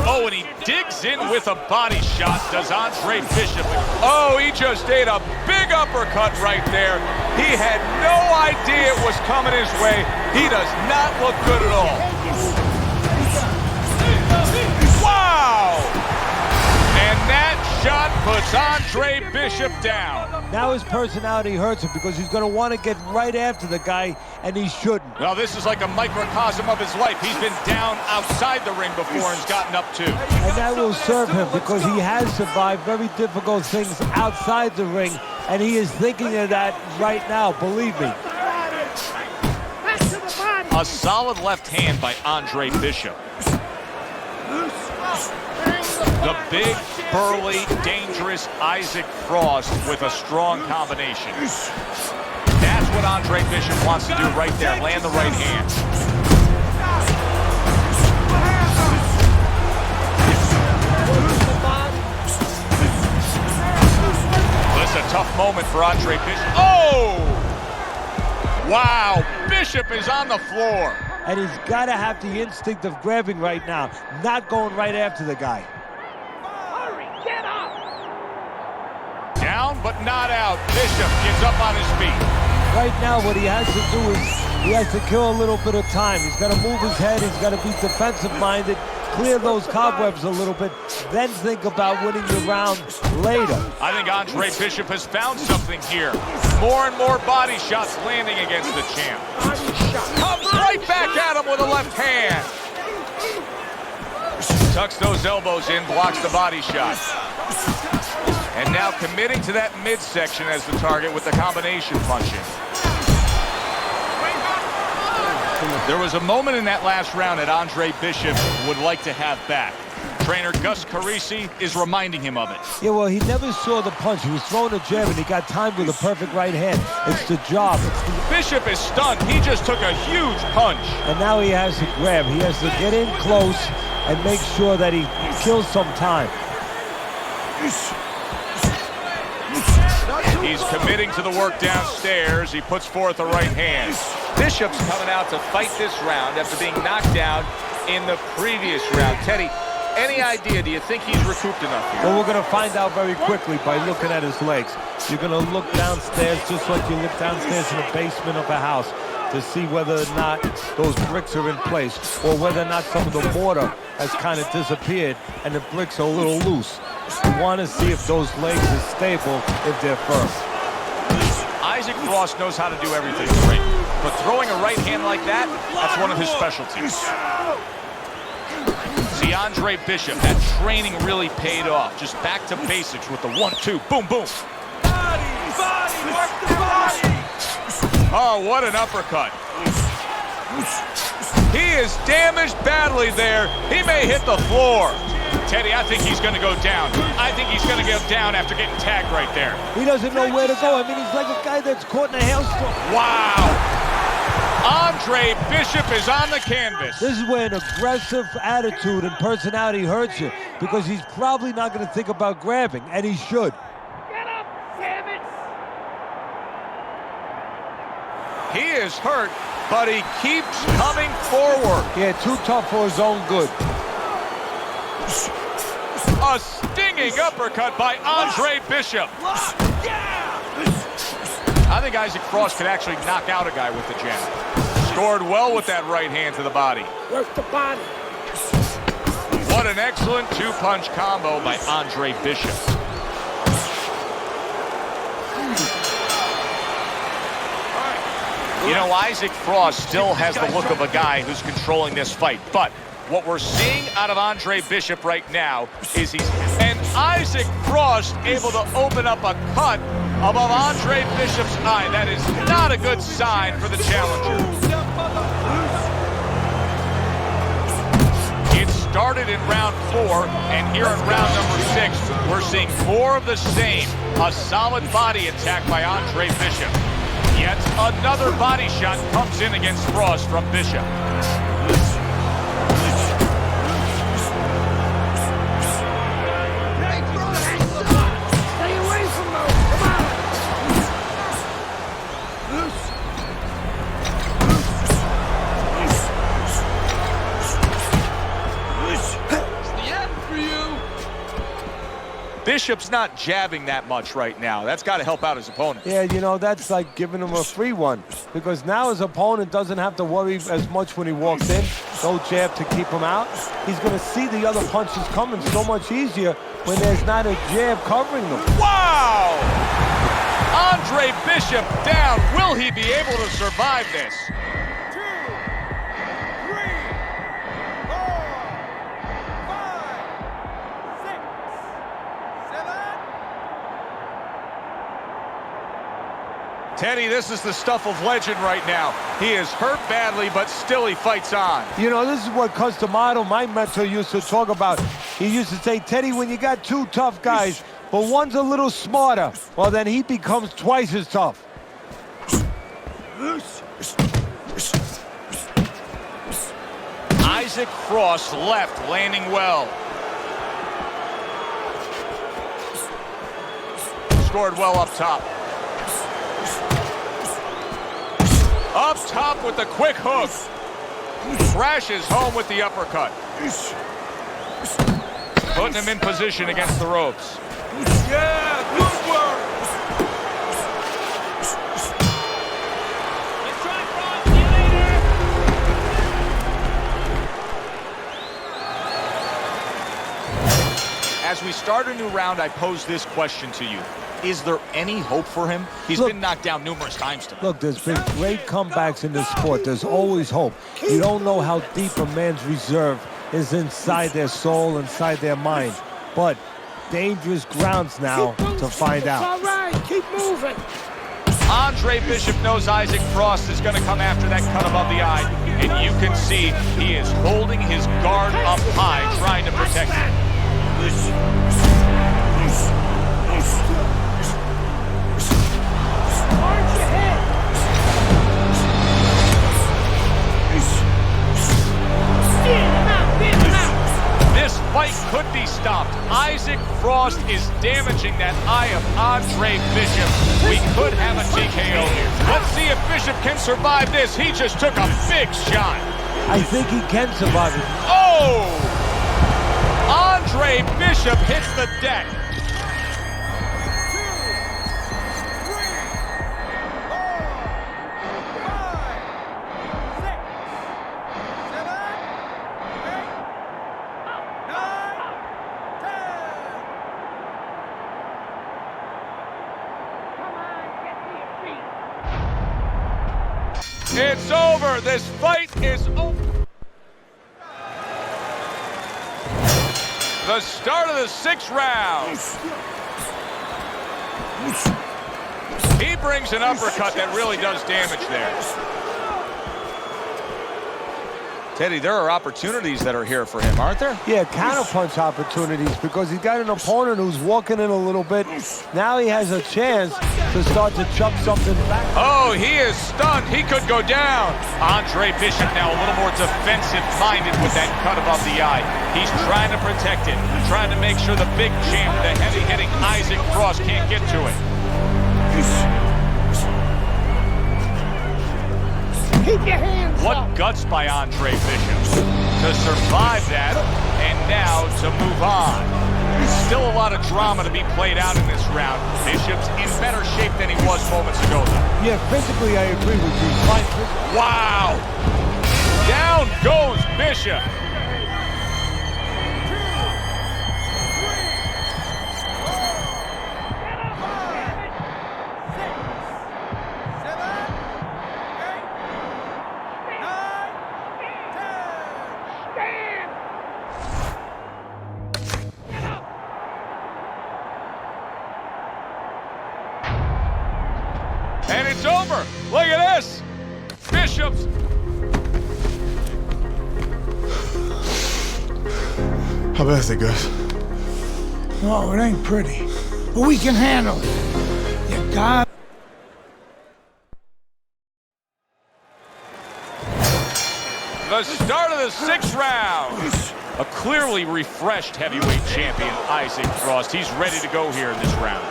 Oh, and he digs in with a body shot, does Andre Bishop. Oh, he just ate a big uppercut right there. He had no idea it was coming his way. He does not look good at all. Wow! And that shot puts Andre Bishop down. Now his personality hurts him because he's going to want to get right after the guy, and he shouldn't. Well, this is like a microcosm of his life. He's been down outside the ring before and has gotten up too. And that will serve him because he has survived very difficult things outside the ring, and he is thinking of that right now, believe me. A solid left hand by Andre Bishop. The big, burly, dangerous Isaac Frost with a strong combination. That's what Andre Bishop wants to do right there, land the right hand. This is a tough moment for Andre Bishop. Oh! Wow, Bishop is on the floor. And he's got to have the instinct of grabbing right now, not going right after the guy. Down, but not out. Bishop gets up on his feet. Right now, what he has to do is he has to kill a little bit of time. He's got to move his head. He's got to be defensive-minded, clear those cobwebs a little bit, then think about winning the round later. I think Andre Bishop has found something here. More and more body shots landing against the champ. Comes right back at him with a left hand. Tucks those elbows in, blocks the body shot. And now committing to that midsection as the target with the combination punching. There was a moment in that last round that Andre Bishop would like to have back. Trainer Gus Carisi is reminding him of it. Yeah, well, he never saw the punch. He was throwing a jab, and he got timed with a perfect right hand. It's the job. Bishop is stunned. He just took a huge punch. And now he has to grab. He has to get in close and make sure that he kills some time. He's committing to the work downstairs. He puts forth a right hand. Bishop's coming out to fight this round after being knocked down in the previous round. Teddy, any idea? Do you think he's recouped enough here? Well, we're going to find out very quickly by looking at his legs. You're going to look downstairs just like you look downstairs in the basement of a house to see whether or not those bricks are in place or whether or not some of the mortar has kind of disappeared and the bricks are a little loose. You want to see if those legs are stable, if they're firm. Isaac Frost knows how to do everything great, but throwing a right hand like that, that's one of his specialties. See, Andre Bishop, that training really paid off. Just back to basics with the 1-2, boom, boom. Body, work the body. Oh, what an uppercut. He is damaged badly there. He may hit the floor. Teddy, I think he's going to go down. I think he's going to go down after getting tagged right there. He doesn't know where to go. I mean, he's like a guy that's caught in a hailstorm. Wow. Andre Bishop is on the canvas. This is where an aggressive attitude and personality hurts you, because he's probably not going to think about grabbing, and he should. Get up, damn it! He is hurt, but he keeps coming forward. Yeah, too tough for his own good. A stinging uppercut by Andre Bishop. I think Isaac Frost could actually knock out a guy with the jab. Scored well with that right hand to the body. Work the body. What an excellent two-punch combo by Andre Bishop. You know, Isaac Frost still has the look of a guy who's controlling this fight, but what we're seeing out of Andre Bishop right now is and Isaac Frost able to open up a cut above Andre Bishop's eye. That is not a good sign for the challenger. It started in round 4, and here in round number 6, we're seeing more of the same. A solid body attack by Andre Bishop. Yet another body shot comes in against Frost from Bishop. Stay away from those. Come on. Bishop's not jabbing that much right now. That's got to help out his opponent. Yeah, you know, that's like giving him a free one, because now his opponent doesn't have to worry as much when he walks in. No jab to keep him out. He's going to see the other punches coming so much easier when there's not a jab covering them. Wow! Andre Bishop down. Will he be able to survive this? 2, 3, 4, 5, 6, 7. Teddy, this is the stuff of legend right now. He is hurt badly, but still he fights on. You know, this is what Cus D'Amato, my mentor, used to talk about. He used to say, Teddy, when you got two tough guys, but one's a little smarter, well, then he becomes twice as tough. Isaac Frost left, landing well. Scored well up top. Up top with the quick hook. Crashes home with the uppercut. Putting him in position against the ropes. Yeah, good work. As we start a new round, I pose this question to you. Is there any hope for him? He's been knocked down numerous times tonight. Look, there's been great comebacks in this sport. There's always hope. You don't know how deep a man's reserve is inside their soul, inside their mind. But dangerous grounds now to find out. All right, keep moving. Andre Bishop knows Isaac Frost is going to come after that cut above the eye, and you can see he is holding his guard up high, trying to protect it. Arch your head. Get him out. This fight could be stopped. Isaac Frost is damaging that eye of Andre Bishop. We could have a TKO here. Let's see if Bishop can survive this. He just took a big shot. I think he can survive it. Oh! Andre Bishop hits the deck. 2, 3, 4, 5, 6, 7, 8, 9, 10. It's over. This fight is over. The start of the 6th round. He brings an uppercut that really does damage there. Teddy, there are opportunities that are here for him, aren't there? Yeah, counterpunch opportunities because he's got an opponent who's walking in a little bit. Now he has a chance to start to chuck something back. Oh, he is stunned. He could go down. Andre Bishop now a little more defensive-minded with that cut above the eye. He's trying to protect it, trying to make sure the big champ, the heavy-hitting Isaac Frost, can't get to it. Keep your hands What up. guts by Andre Bishop to survive that and now to move on. Still a lot of drama to be played out in this round. Bishop's in better shape than he was moments ago, though. Yeah, physically I agree with you. Fine. Wow! Down goes Bishop. And it's over. Look at this. Bishop's. How bad is it, guys? Oh, it ain't pretty. But we can handle it. You got The start of the 6th round. A clearly refreshed heavyweight champion, Isaac Frost. He's ready to go here in this round.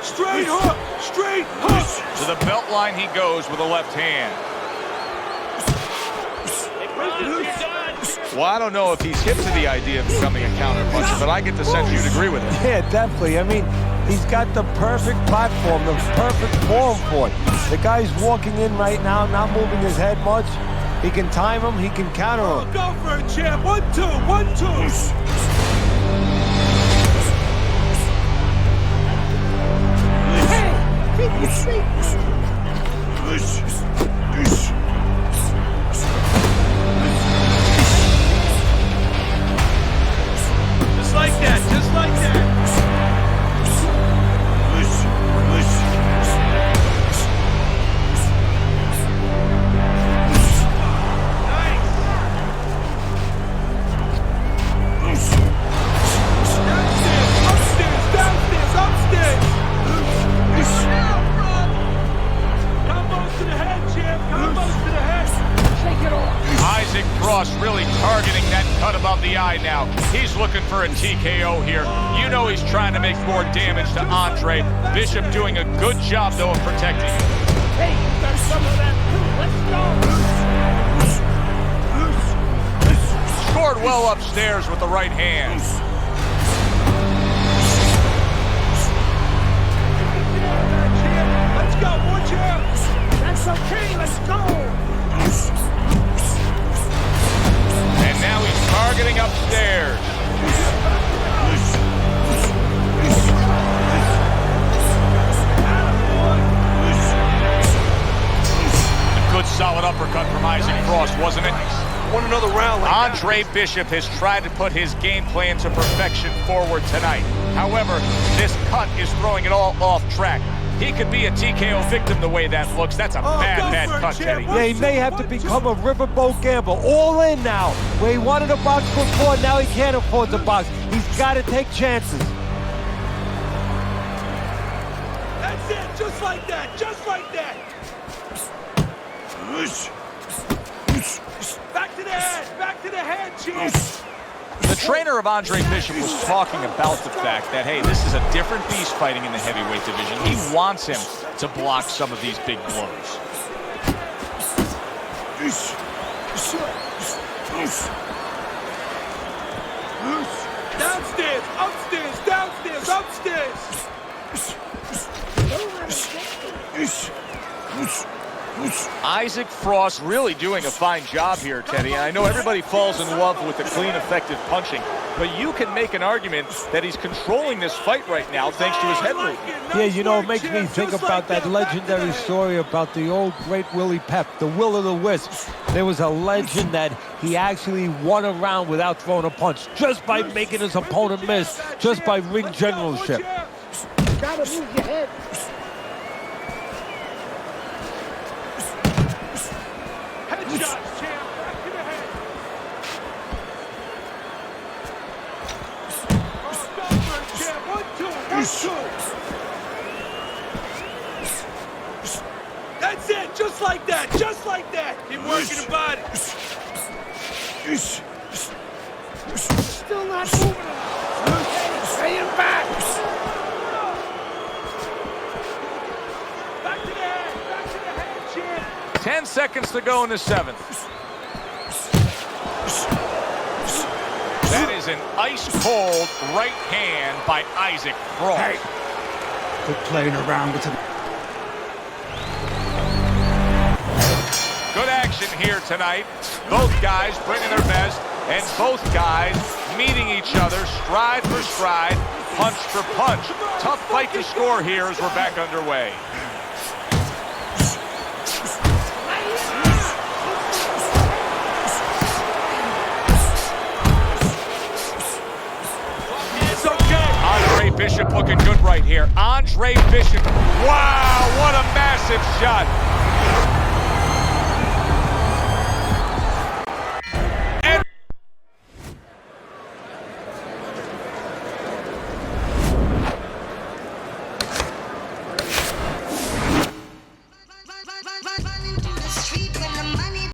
Straight hook! Straight hook! To the belt line he goes with a left hand. Well, I don't know if he's hip to the idea of becoming a counter-puncher, but I get the sense you'd agree with him. Yeah, definitely. I mean, he's got the perfect platform, the perfect form for it. The guy's walking in right now, not moving his head much. He can time him, he can counter him. Go for it, champ! 1-2! 1-2! keep your feet. Just like that, just like that. Isaac Frost really targeting that cut above the eye now. He's looking for a TKO here. You know he's trying to make more damage to Andre. Bishop doing a good job, though, of protecting him. Hey, you got some of that too. Let's go. Scored well upstairs with the right hand. Let's go, more champs! That's okay. Let's go. And now he's targeting upstairs. A good solid uppercut from Isaac Frost, wasn't it? Want another round like Andre Bishop has tried to put his game plan to perfection forward tonight. However, this cut is throwing it all off track. He could be a TKO victim the way that looks. That's a bad cut, Teddy. Yeah, he may have to become a riverboat gambler. All in now. Where he wanted to box before, now he can't afford to box. He's got to take chances. That's it, just like that, just like that. Back to the head, champ. The trainer of Andre Bishop was talking about the fact that, hey, this is a different beast fighting in the heavyweight division. He wants him to block some of these big blows. Downstairs, upstairs, downstairs, upstairs. Isaac Frost really doing a fine job here, Teddy. And I know everybody falls in love with the clean, effective punching, but you can make an argument that he's controlling this fight right now thanks to his head movement. Yeah, you know, it makes me think about that legendary story about the old great Willie Pep, the Will o' the Wisp. There was a legend that he actually won a round without throwing a punch, just by making his opponent miss, just by ring generalship. Gotta move your head. That's it, just like that, just like that. Keep working the body. Still not moving. Staying back. Back to the head, champ. 10 seconds to go in the 7th. That is an ice-cold right hand by Isaac Frost. Hey, quit playing around with him. Good action here tonight. Both guys bringing their best, and both guys meeting each other stride for stride, punch for punch. Tough fight to score here as we're back underway. It's okay. Andre Bishop looking good right here. Andre Bishop. Wow, what a massive shot.